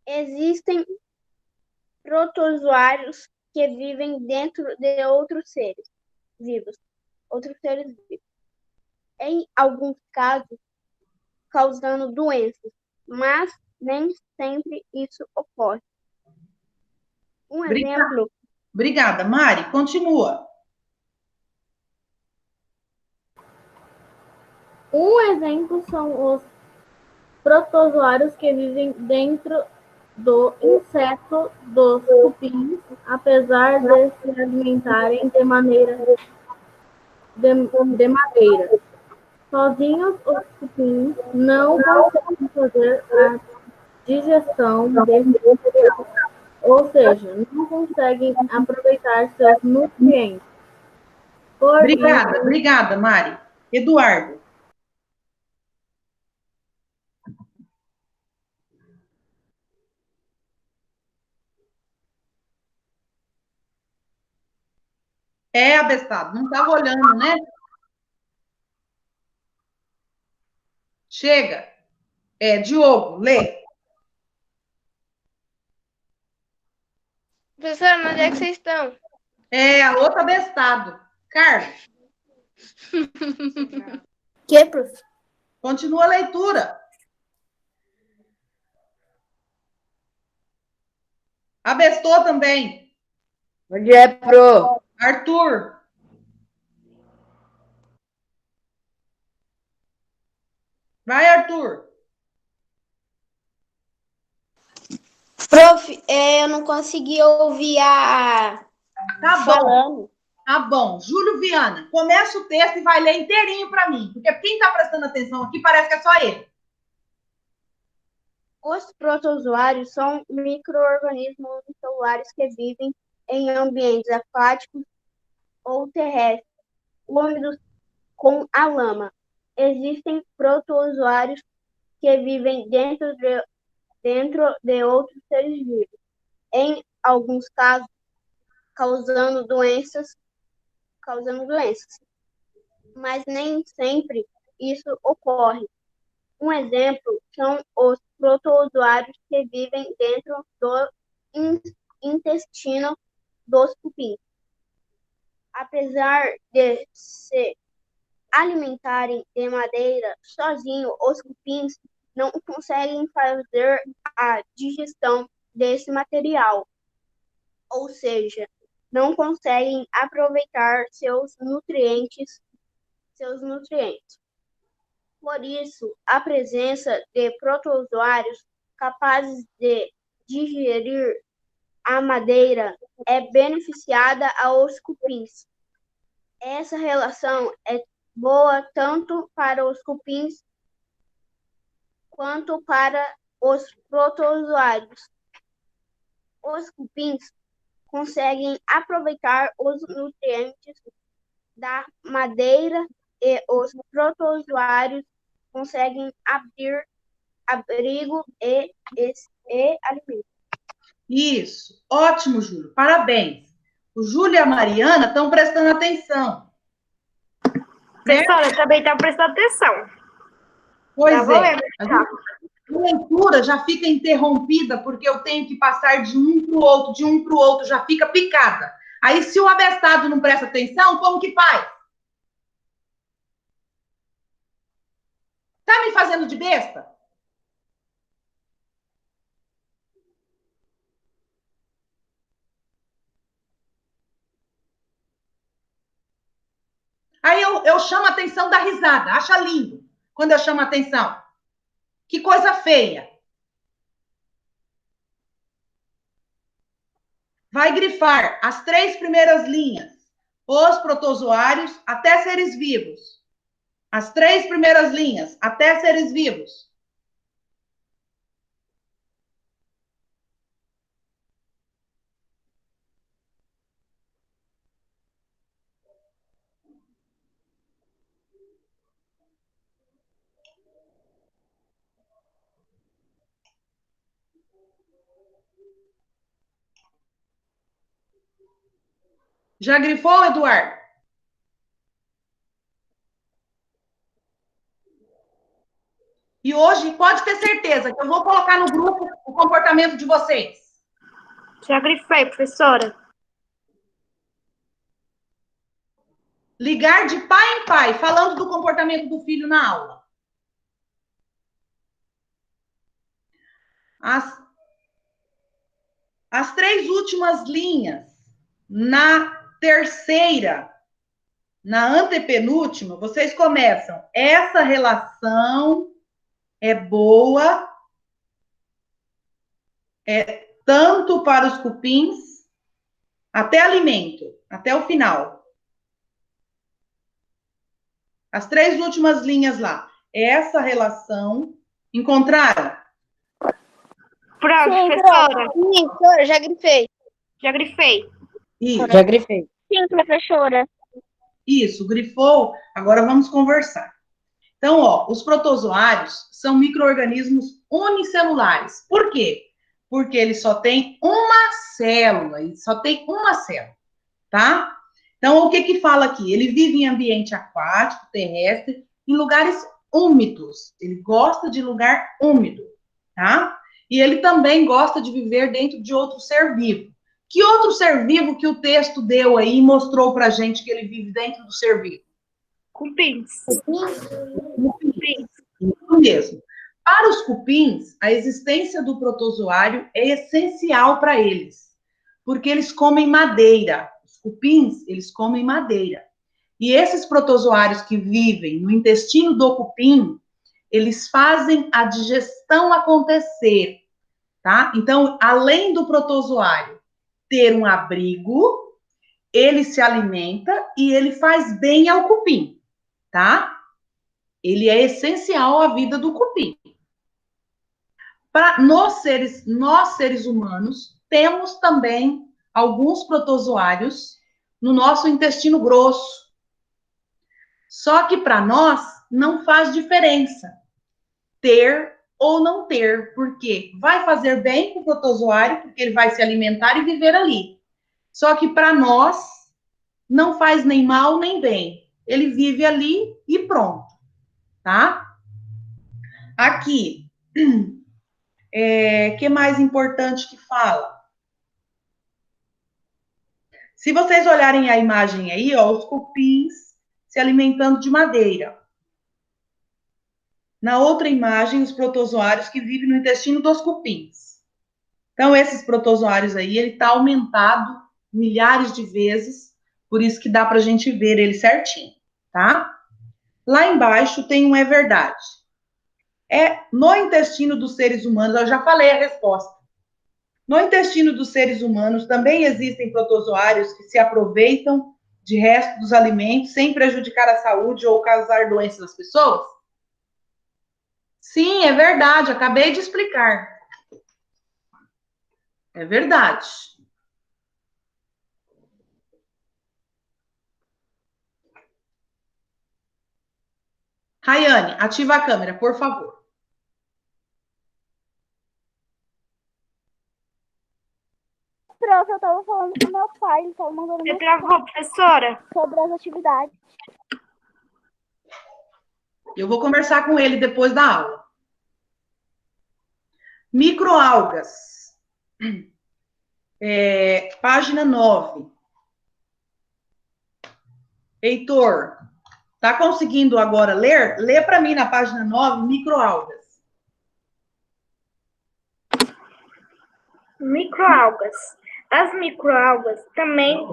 Existem protozoários que vivem dentro de outros seres vivos. Em alguns casos, causando doenças, mas nem sempre isso ocorre. Exemplo. Obrigada, Mari. Continua. Um exemplo são os protozoários que vivem dentro do inseto dos cupins, apesar de se alimentarem de maneira de madeira. Sozinhos, os cupins não conseguem fazer a digestão desse material, ou seja, não conseguem aproveitar seus nutrientes. Obrigada, Mari. Eduardo. É, abestado, não estava olhando, né? Chega. Diogo, lê. Professora, onde é que vocês estão? A outra abestado. Carlos. Que, prof? Continua a leitura. Abestou também. Onde é, Pro? Arthur. Vai, Arthur. Prof, eu não consegui ouvir a falando. Tá bom. Júlio Viana, começa o texto e vai ler inteirinho para mim, porque quem está prestando atenção aqui parece que é só ele. Os protozoários são micro-organismos unicelulares que vivem em ambientes aquáticos ou terrestres, úmidos com a lama. Existem protozoários que vivem dentro de outros seres vivos, em alguns casos, causando doenças, mas nem sempre isso ocorre. Um exemplo são os protozoários que vivem dentro do intestino dos cupins. Apesar de se alimentarem de madeira sozinho, os cupins não conseguem fazer a digestão desse material, ou seja, não conseguem aproveitar seus nutrientes. Por isso, a presença de protozoários capazes de digerir a madeira é beneficiada aos cupins. Essa relação é boa tanto para os cupins quanto para os protozoários. Os cupins conseguem aproveitar os nutrientes da madeira e os protozoários conseguem abrir abrigo e alimento. Isso, ótimo, Júlio, parabéns. O Júlio e a Mariana estão prestando atenção. Professora, eu também estou prestando atenção. Pois é. A leitura já fica interrompida porque eu tenho que passar de um para o outro, já fica picada. Aí, se o abestado não presta atenção, como que faz? Tá me fazendo de besta? Aí eu chamo a atenção da risada. Acha lindo quando eu chamo a atenção. Que coisa feia. Vai grifar as 3 primeiras linhas. Os protozoários até seres vivos. As 3 primeiras linhas até seres vivos. Já grifou, Eduardo? E hoje, pode ter certeza que eu vou colocar no grupo o comportamento de vocês. Já grifei, professora. Ligar de pai em pai, falando do comportamento do filho na aula. As 3 últimas linhas, na terceira, na antepenúltima, vocês começam. Essa relação é boa, tanto para os cupins, até alimento, até o final. As 3 últimas linhas lá. Essa relação, encontraram? Pronto, professora. Sim, professora, já grifei. Já grifei. Isso. Já grifei. Sim, professora. Isso, grifou. Agora vamos conversar. Então, ó, os protozoários são micro-organismos unicelulares. Por quê? Porque eles só têm uma célula, tá? Então, o que fala aqui? Ele vive em ambiente aquático, terrestre, em lugares úmidos. Ele gosta de lugar úmido, tá? E ele também gosta de viver dentro de outro ser vivo. Que outro ser vivo que o texto deu aí e mostrou pra gente que ele vive dentro do ser vivo? Cupins. Isso mesmo. Para os cupins, a existência do protozoário é essencial para eles, porque eles comem madeira. Os cupins, eles comem madeira. E esses protozoários que vivem no intestino do cupim, eles fazem a digestão acontecer, tá? Então, além do protozoário ter um abrigo, ele se alimenta e ele faz bem ao cupim, tá? Ele é essencial à vida do cupim. Nós, seres humanos, temos também alguns protozoários no nosso intestino grosso. Só que para nós não faz diferença ter ou não ter, porque vai fazer bem para o protozoário, porque ele vai se alimentar e viver ali. Só que para nós não faz nem mal nem bem. Ele vive ali e pronto, tá? Aqui, que mais importante que fala? Se vocês olharem a imagem aí, ó, os cupins se alimentando de madeira. Na outra imagem, os protozoários que vivem no intestino dos cupins. Então, esses protozoários aí, ele está aumentado milhares de vezes, por isso que dá para a gente ver ele certinho, tá? Lá embaixo tem um é verdade. No intestino dos seres humanos, eu já falei a resposta. No intestino dos seres humanos também existem protozoários que se aproveitam de resto dos alimentos sem prejudicar a saúde ou causar doenças às pessoas? Sim, é verdade, acabei de explicar. É verdade. Rayane, ativa a câmera, por favor. Prof, eu tava falando com meu pai, ele tava mandando Você travou, professora? sobre as atividades. Eu vou conversar com ele depois da aula. Microalgas. Página 9. Heitor, tá conseguindo agora ler? Lê para mim na página 9, microalgas. Microalgas. As microalgas, também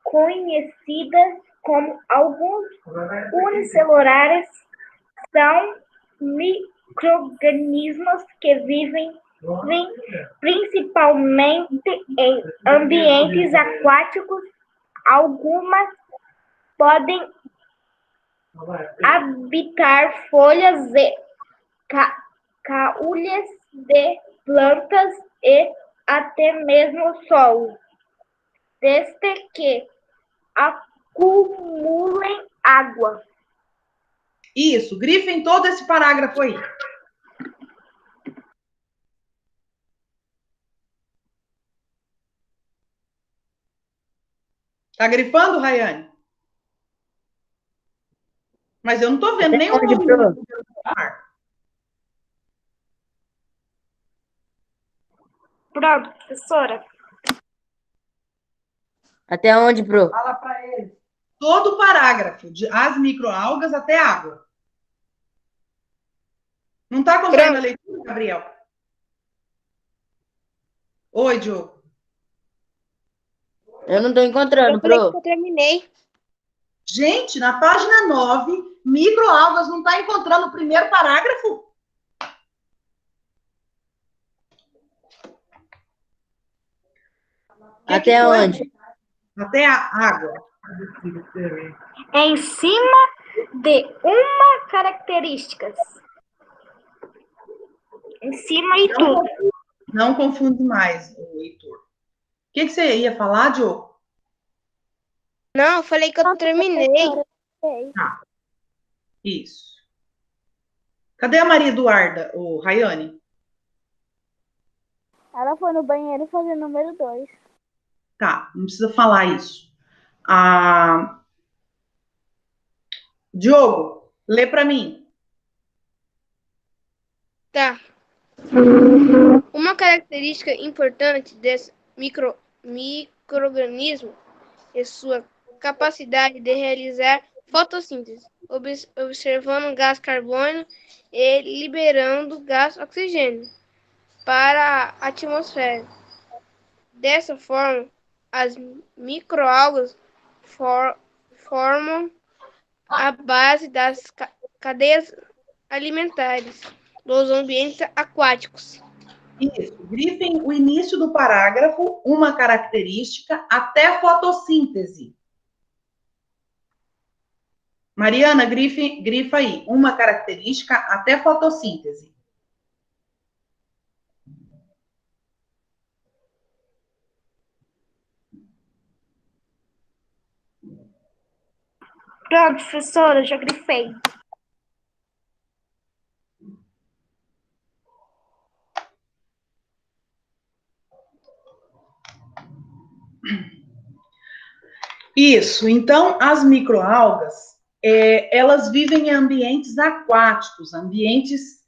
conhecidas como alguns unicelulares, são micro-organismos que vivem principalmente em ambientes aquáticos. Algumas podem habitar folhas e caule de plantas e até mesmo solo, desde que acumulem água. Isso, grifem todo esse parágrafo aí. Tá grifando, Rayane? Mas eu não tô vendo nenhum movimento. Pronto, professora. Até onde, Pro? Fala para ele. Todo o parágrafo, de as microalgas até água. Não tá acompanhando a leitura, Gabriel? Oi, Diogo. Eu não tô encontrando, Eu falei Pro. que eu terminei. Gente, na página 9, microalgas, não tá encontrando o primeiro parágrafo? Até onde? Até a água. Em cima de uma característica. Em cima e tudo. Não confunde mais, Heitor. O que você ia falar, Diogo? Não, eu falei que eu terminei. Ah, isso. Cadê a Maria Eduarda, o Rayane? Ela foi no banheiro fazer número 2. Tá, não precisa falar isso. Diogo, lê para mim. Tá. Uma característica importante desse microorganismo é sua capacidade de realizar fotossíntese, observando gás carbono e liberando gás oxigênio para a atmosfera. Dessa forma, as microalgas formam a base das cadeias alimentares dos ambientes aquáticos. Isso. Grifem o início do parágrafo, uma característica, até fotossíntese. Mariana, grifa aí, uma característica até fotossíntese. Pronto, professora, já grifei. Isso, então as microalgas, elas vivem em ambientes aquáticos, ambientes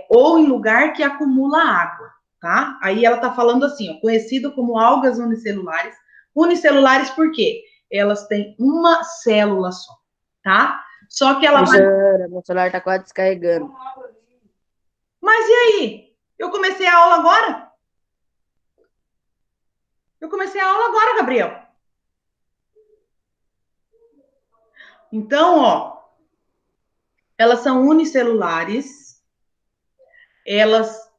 ou em lugar que acumula água, tá? Aí ela tá falando assim, ó, conhecido como algas unicelulares. Unicelulares por quê? Elas têm uma célula só, tá? Só que ela Professora, meu celular tá quase descarregando. Mas e aí? Eu comecei a aula agora? Gabriel. Então, ó, elas são unicelulares, elas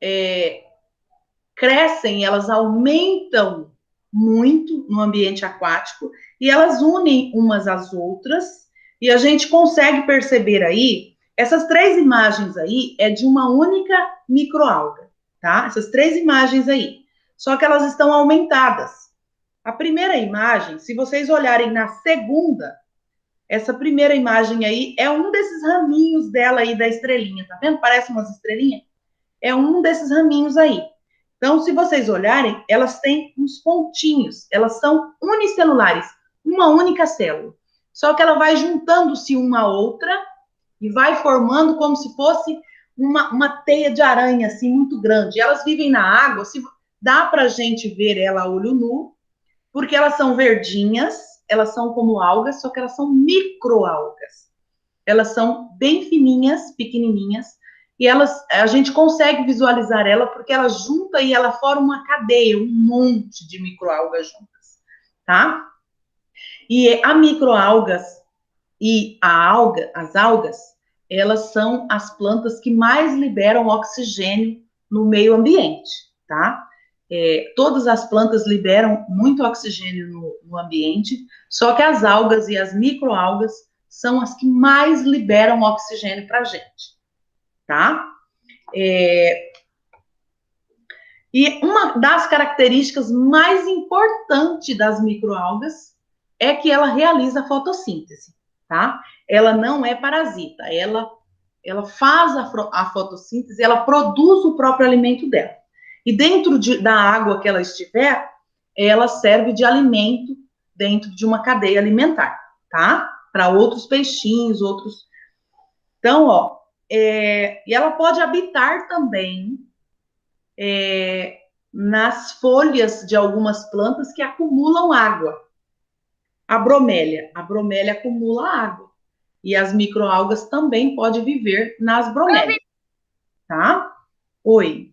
crescem, elas aumentam muito no ambiente aquático e elas unem umas às outras e a gente consegue perceber aí, essas três imagens aí é de uma única microalga, tá? Essas três imagens aí, só que elas estão aumentadas. A primeira imagem, se vocês olharem na segunda, essa primeira imagem aí é um desses raminhos dela aí da estrelinha, tá vendo? Parece umas estrelinhas. É um desses raminhos aí. Então, se vocês olharem, elas têm uns pontinhos, elas são unicelulares, uma única célula. Só que ela vai juntando-se uma a outra e vai formando como se fosse uma teia de aranha, assim, muito grande. Elas vivem na água, dá pra gente ver ela a olho nu, porque elas são verdinhas, elas são como algas, só que elas são microalgas. Elas são bem fininhas, pequenininhas, e a gente consegue visualizar ela porque ela junta e ela forma uma cadeia, um monte de microalgas juntas, tá? E a microalgas e as algas, elas são as plantas que mais liberam oxigênio no meio ambiente, tá? Todas as plantas liberam muito oxigênio no ambiente, só que as algas e as microalgas são as que mais liberam oxigênio para a gente, tá? E uma das características mais importantes das microalgas é que ela realiza fotossíntese, tá? Ela não é parasita, ela faz a fotossíntese, ela produz o próprio alimento dela. E dentro da água que ela estiver, ela serve de alimento dentro de uma cadeia alimentar, tá? Para outros peixinhos, outros... Então, ó, e ela pode habitar também nas folhas de algumas plantas que acumulam água. A bromélia acumula água. E as microalgas também podem viver nas bromélias, tá? Oi.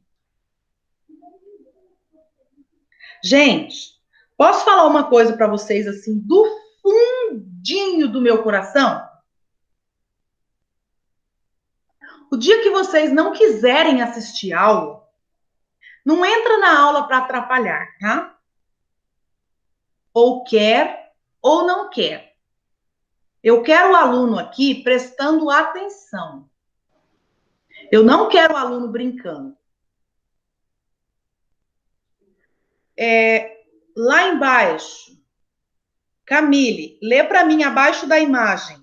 Gente, posso falar uma coisa para vocês, assim, do fundinho do meu coração? O dia que vocês não quiserem assistir aula, não entra na aula para atrapalhar, tá? Ou quer ou não quer. Eu quero o aluno aqui prestando atenção. Eu não quero o aluno brincando. Lá embaixo, Camille, lê para mim abaixo da imagem.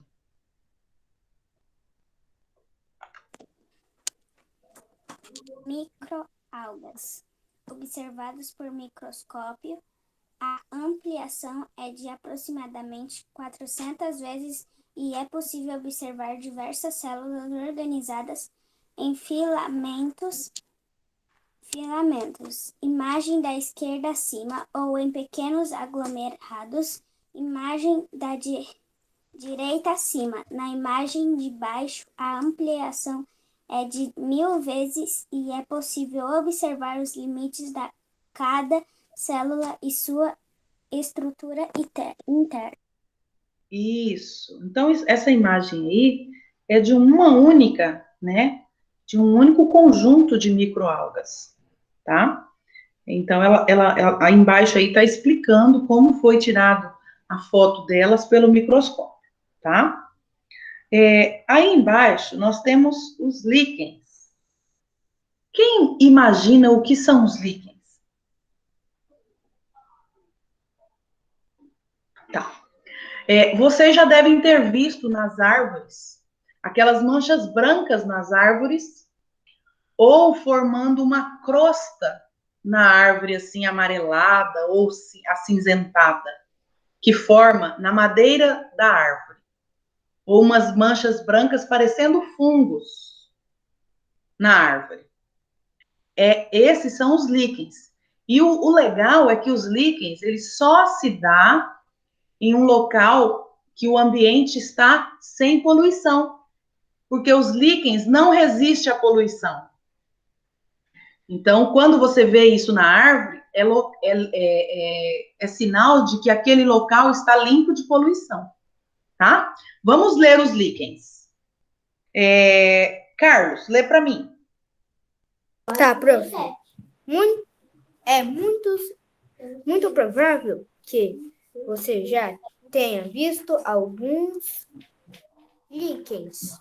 Microalgas. Observados por microscópio, a ampliação é de aproximadamente 400 vezes e é possível observar diversas células organizadas em filamentos. Imagem da esquerda acima ou em pequenos aglomerados. Imagem da direita acima. Na imagem de baixo, a ampliação é de 1000 vezes e é possível observar os limites de cada célula e sua estrutura interna. Isso. Então, essa imagem aí é de uma única, né? De um único conjunto de microalgas, tá? Então, ela aí embaixo aí está explicando como foi tirado a foto delas pelo microscópio, tá? Aí embaixo nós temos os líquens. Quem imagina o que são os líquens? Tá. Vocês já devem ter visto nas árvores aquelas manchas brancas nas árvores, ou formando uma crosta na árvore, assim, amarelada ou acinzentada, que forma na madeira da árvore, ou umas manchas brancas parecendo fungos na árvore. Esses são os líquens. E o legal é que os líquens, eles só se dá em um local que o ambiente está sem poluição, porque os líquens não resistem à poluição. Então, quando você vê isso na árvore, é sinal de que aquele local está limpo de poluição, tá? Vamos ler os líquens. Carlos, lê para mim. Tá, prof. Muito provável que você já tenha visto alguns líquens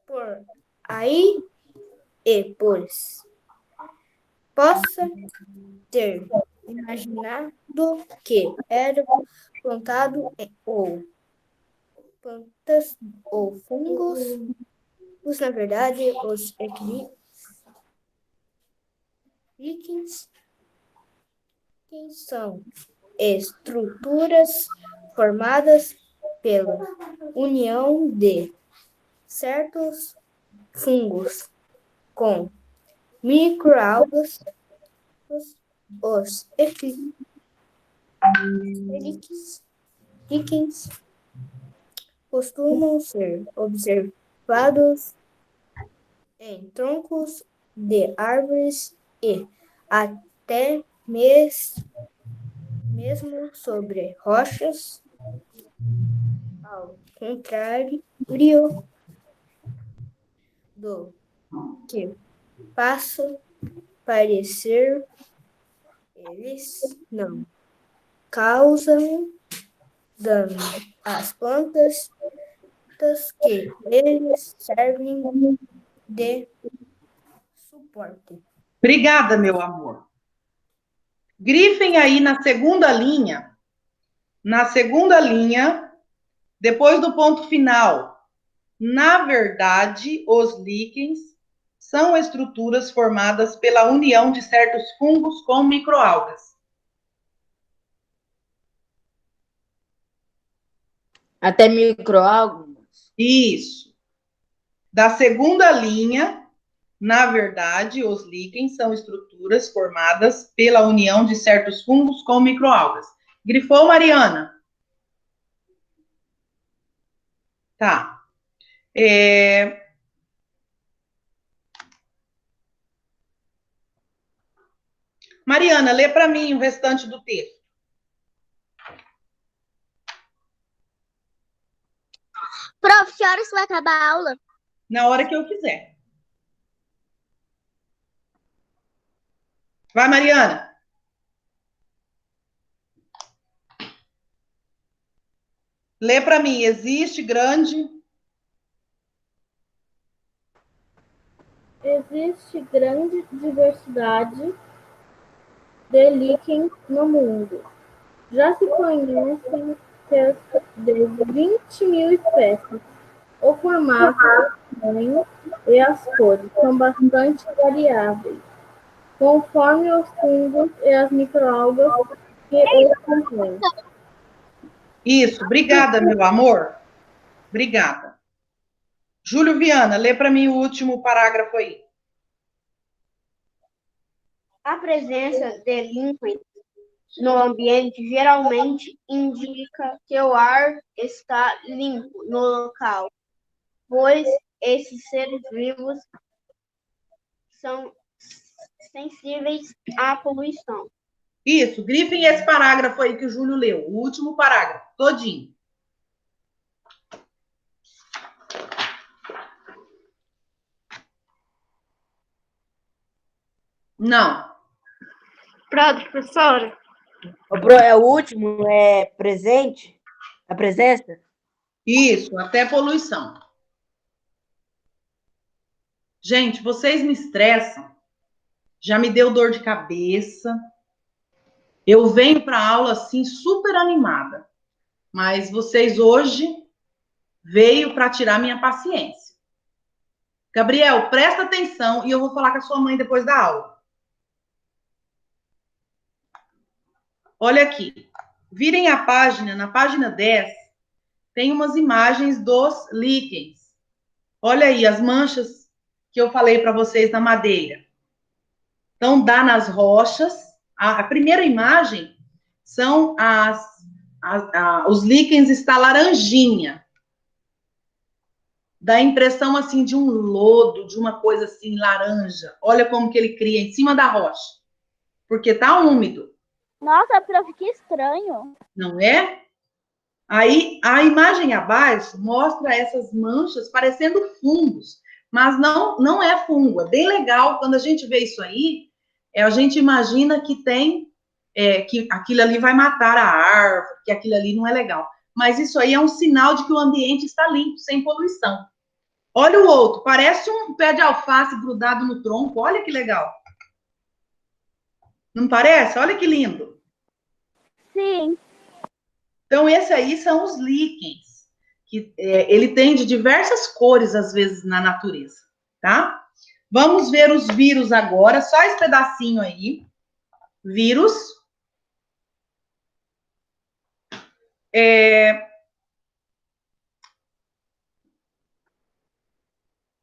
por aí e pois possa ter imaginado que era plantado ou plantas ou fungos, na verdade, os líquens são estruturas formadas pela união de certos fungos com microalgas. Os líquens costumam ser observados em troncos de árvores e até mesmo sobre rochas. Ao contrário do que possa parecer, eles não causam dano às plantas que eles servem de suporte. Obrigada, meu amor. Grifem aí na segunda linha. Na segunda linha, depois do ponto final. Na verdade, os líquens são estruturas formadas pela união de certos fungos com microalgas. Até microalgas? Isso. Da segunda linha, na verdade, os líquens são estruturas formadas pela união de certos fungos com microalgas. Grifou, Mariana? Tá. Mariana, lê para mim o restante do texto. Prof, que horas vai acabar a aula? Na hora que eu quiser. Vai, Mariana. Lê para mim. Existe grande diversidade de líquens no mundo. Já se conhecem cerca de 20.000 espécies. O formato, o tamanho e as cores são bastante variáveis, conforme os fungos e as microalgas que eles contêm. Isso, obrigada, meu amor. Obrigada. Júlio Viana, lê para mim o último parágrafo aí. A presença de líquens no ambiente geralmente indica que o ar está limpo no local, pois esses seres vivos são sensíveis à poluição. Isso, grifem esse parágrafo aí que o Júlio leu, o último parágrafo, todinho. Não. Professora. É o último, é presente? A presença? Isso, até poluição. Gente, vocês me estressam. Já me deu dor de cabeça. Eu venho para a aula assim super animada, mas vocês hoje veio para tirar minha paciência. Gabriel, presta atenção e eu vou falar com a sua mãe depois da aula. Olha aqui, virem a página, na página 10, tem umas imagens dos líquens. Olha aí as manchas que eu falei para vocês na madeira. Então, dá nas rochas. A primeira imagem são os líquens está laranjinha. Dá a impressão, assim, de um lodo, de uma coisa, assim, laranja. Olha como que ele cria em cima da rocha. Porque tá úmido. Nossa, prof, que estranho. Não é? Aí, a imagem abaixo mostra essas manchas parecendo fungos. Mas não é fungo. É bem legal. Quando a gente vê isso aí, a gente imagina que tem... que aquilo ali vai matar a árvore, que aquilo ali não é legal. Mas isso aí é um sinal de que o ambiente está limpo, sem poluição. Olha o outro, parece um pé de alface grudado no tronco, olha que legal. Não parece? Olha que lindo. Sim. Então, esse aí são os líquens, que ele tem de diversas cores, às vezes, na natureza, tá? Vamos ver os vírus agora, só esse pedacinho aí. Vírus.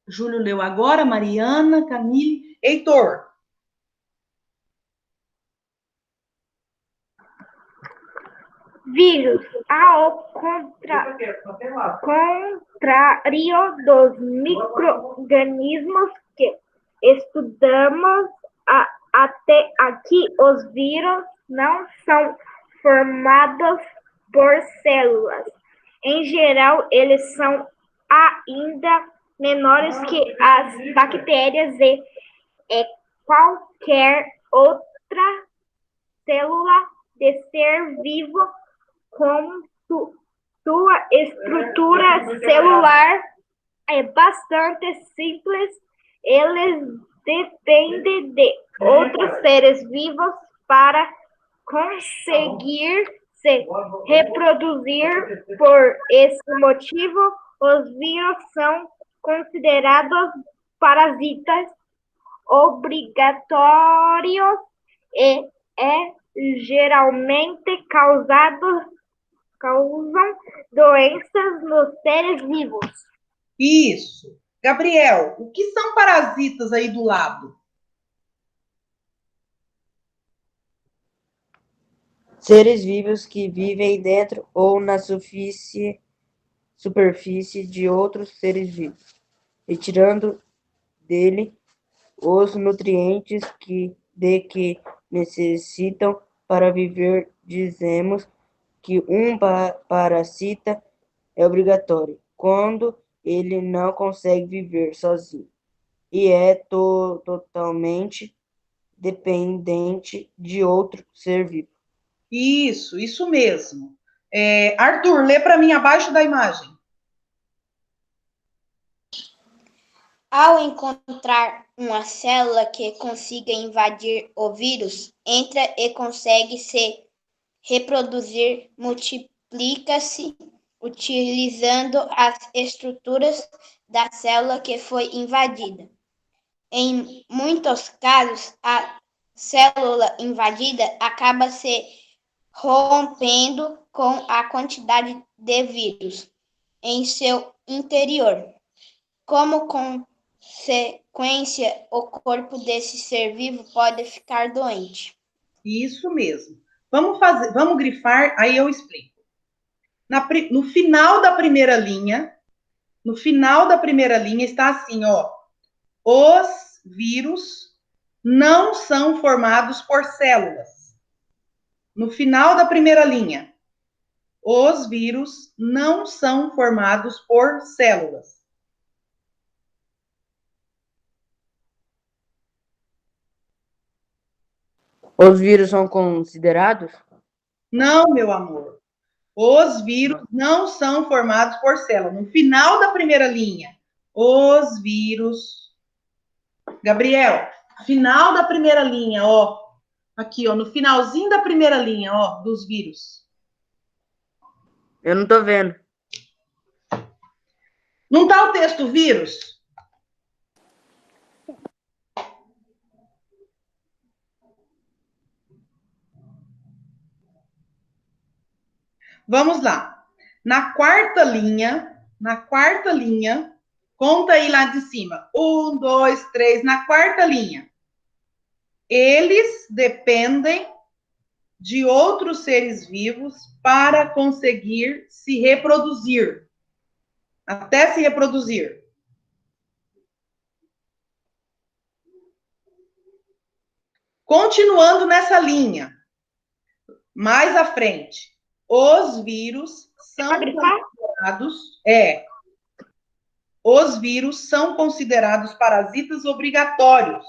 Júlio leu agora, Mariana, Camille, Heitor. Vírus, ao contrário dos micro-organismos que estudamos até aqui, os vírus não são formados por células. Em geral, eles são ainda menores que as bactérias e qualquer outra célula de ser vivo com sua estrutura celular é bastante simples. Eles dependem de outros seres vivos para conseguir se reproduzir. Por esse motivo, os vírus são considerados parasitas obrigatórios e geralmente causam doenças nos seres vivos. Isso. Gabriel, o que são parasitas aí do lado? Seres vivos que vivem dentro ou na superfície de outros seres vivos, retirando dele os nutrientes que necessitam para viver. Dizemos que um parasita é obrigatório quando ele não consegue viver sozinho e é totalmente dependente de outro ser vivo. Isso mesmo. Arthur, lê para mim abaixo da imagem. Ao encontrar uma célula que consiga invadir o vírus, entra e consegue se reproduzir, multiplica-se utilizando as estruturas da célula que foi invadida. Em muitos casos, a célula invadida acaba se rompendo com a quantidade de vírus em seu interior. Como consequência, o corpo desse ser vivo pode ficar doente. Isso mesmo. Vamos grifar, aí eu explico. No final da primeira linha está assim, ó. Os vírus não são formados por células. No final da primeira linha, os vírus não são formados por células. Os vírus são considerados? Não, meu amor. Os vírus não são formados por células. No final da primeira linha, os vírus... Gabriel, final da primeira linha, ó. Aqui, ó, no finalzinho da primeira linha, ó, dos vírus. Eu não tô vendo. Não tá o texto vírus? Vamos lá. Na quarta linha, conta aí lá de cima. 1, 2, 3, na quarta linha. Eles dependem de outros seres vivos para conseguir se reproduzir. Até se reproduzir. Continuando nessa linha, mais à frente, os vírus são considerados, os vírus são considerados parasitas obrigatórios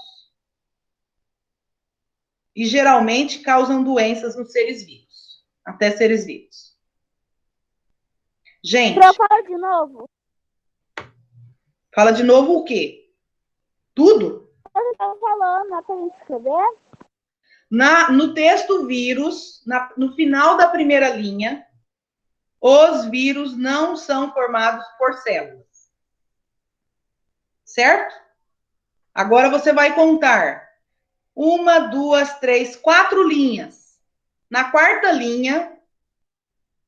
e geralmente causam doenças nos seres vivos, até seres vivos. Gente, Fala de novo. Fala de novo o quê? Tudo? Eu estava falando, é pra gente escrever? No texto vírus, no final da primeira linha, os vírus não são formados por células. Certo? Agora você vai contar 1, 2, 3, 4 linhas. Na quarta linha,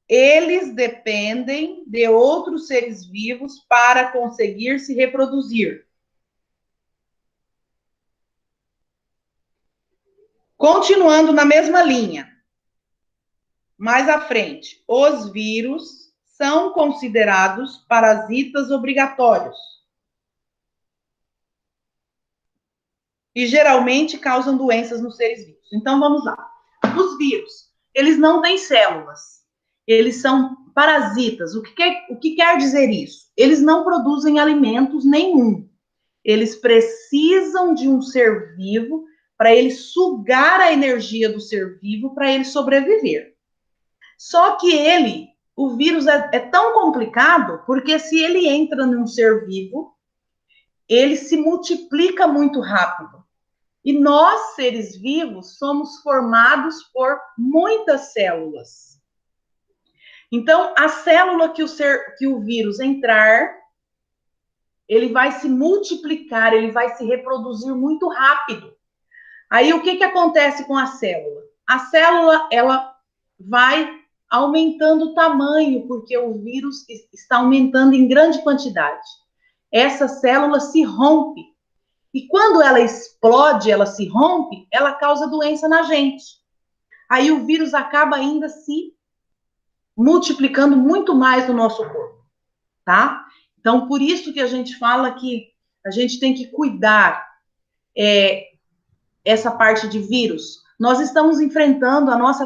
eles dependem de outros seres vivos para conseguir se reproduzir. Continuando na mesma linha, mais à frente, os vírus são considerados parasitas obrigatórios e geralmente causam doenças nos seres vivos. Então, vamos lá. Os vírus, eles não têm células, eles são parasitas. O que quer dizer isso? Eles não produzem alimentos nenhum. Eles precisam de um ser vivo para ele sugar a energia do ser vivo para ele sobreviver. Só que o vírus é tão complicado, porque se ele entra num ser vivo, ele se multiplica muito rápido. E nós, seres vivos, somos formados por muitas células. Então, a célula que o vírus entrar, ele vai se multiplicar, ele vai se reproduzir muito rápido. Aí, o que acontece com a célula? A célula, ela vai aumentando o tamanho, porque o vírus está aumentando em grande quantidade. Essa célula se rompe. E quando ela explode, ela se rompe, ela causa doença na gente. Aí o vírus acaba ainda se multiplicando muito mais no nosso corpo, tá? Então, por isso que a gente fala que a gente tem que cuidar essa parte de vírus. Nós estamos enfrentando a nossa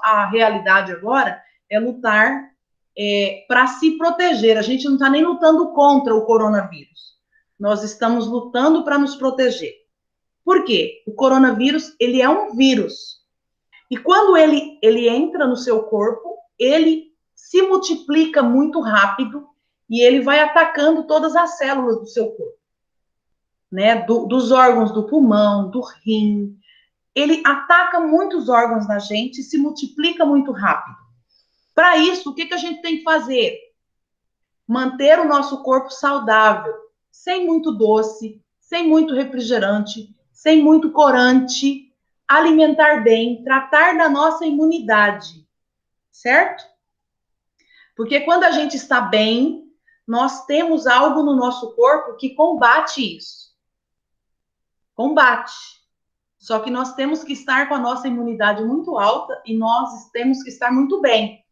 a realidade agora é lutar para se proteger. A gente não está nem lutando contra o coronavírus. Nós estamos lutando para nos proteger. Por quê? O coronavírus, ele é um vírus. E quando ele entra no seu corpo, ele se multiplica muito rápido e ele vai atacando todas as células do seu corpo. Né? Dos órgãos do pulmão, do rim. Ele ataca muitos órgãos da gente e se multiplica muito rápido. Para isso, o que a gente tem que fazer? Manter o nosso corpo saudável, sem muito doce, sem muito refrigerante, sem muito corante, alimentar bem, tratar da nossa imunidade, certo? Porque quando a gente está bem, nós temos algo no nosso corpo que combate isso. Combate. Só que nós temos que estar com a nossa imunidade muito alta e nós temos que estar muito bem.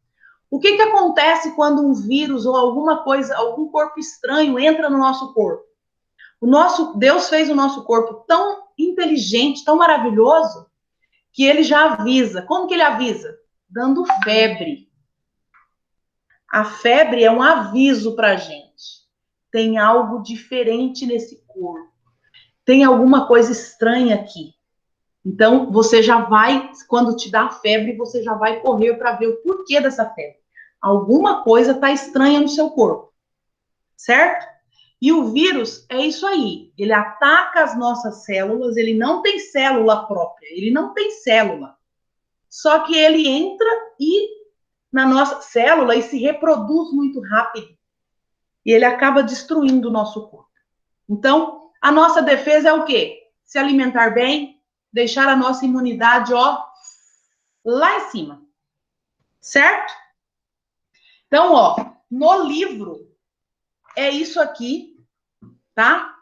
O que acontece quando um vírus ou alguma coisa, algum corpo estranho entra no nosso corpo? Deus fez o nosso corpo tão inteligente, tão maravilhoso, que ele já avisa. Como que ele avisa? Dando febre. A febre é um aviso para a gente. Tem algo diferente nesse corpo. Tem alguma coisa estranha aqui. Então, você já vai, quando te dá febre, você já vai correr para ver o porquê dessa febre. Alguma coisa está estranha no seu corpo. Certo? E o vírus é isso aí. Ele ataca as nossas células, ele não tem célula própria, ele não tem célula. Só que ele entra na nossa célula e se reproduz muito rápido. E ele acaba destruindo o nosso corpo. Então, a nossa defesa é o quê? Se alimentar bem, deixar a nossa imunidade, ó, lá em cima. Certo? Então, ó, no livro é isso aqui, tá?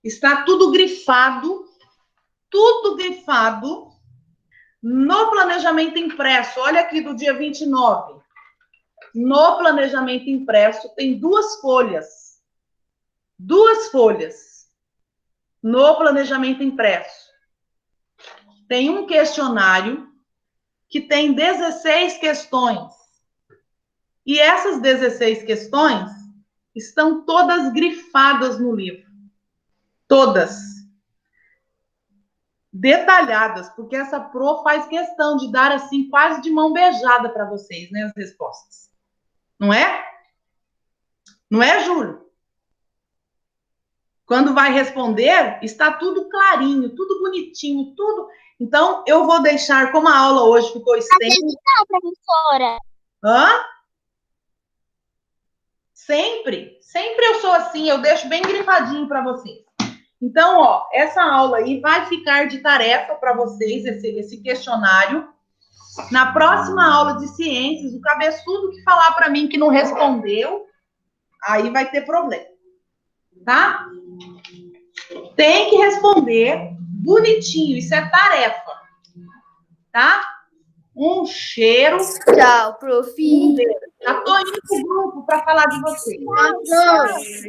Está tudo grifado no planejamento impresso. Olha aqui do dia 29. No planejamento impresso tem 2 folhas. 2 folhas. No planejamento impresso. Tem um questionário que tem 16 questões. E essas 16 questões estão todas grifadas no livro. Todas. Detalhadas, porque essa pro faz questão de dar, assim, quase de mão beijada para vocês, né, as respostas. Não é? Não é, Júlio? Quando vai responder, está tudo clarinho, tudo bonitinho, tudo. Então, eu vou deixar, como a aula hoje ficou extensa... Não, professora. Hã? Sempre eu sou assim, eu deixo bem grifadinho para vocês. Então, ó, essa aula aí vai ficar de tarefa para vocês, esse questionário. Na próxima aula de ciências, o cabeçudo que falar para mim que não respondeu, aí vai ter problema, tá? Tem que responder bonitinho, isso é tarefa, tá? Um cheiro. Tchau, prof. Já tô indo pro grupo para falar de vocês.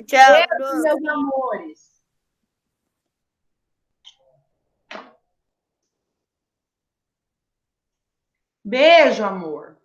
Tchau, Beijo, meus amores. Beijo, amor.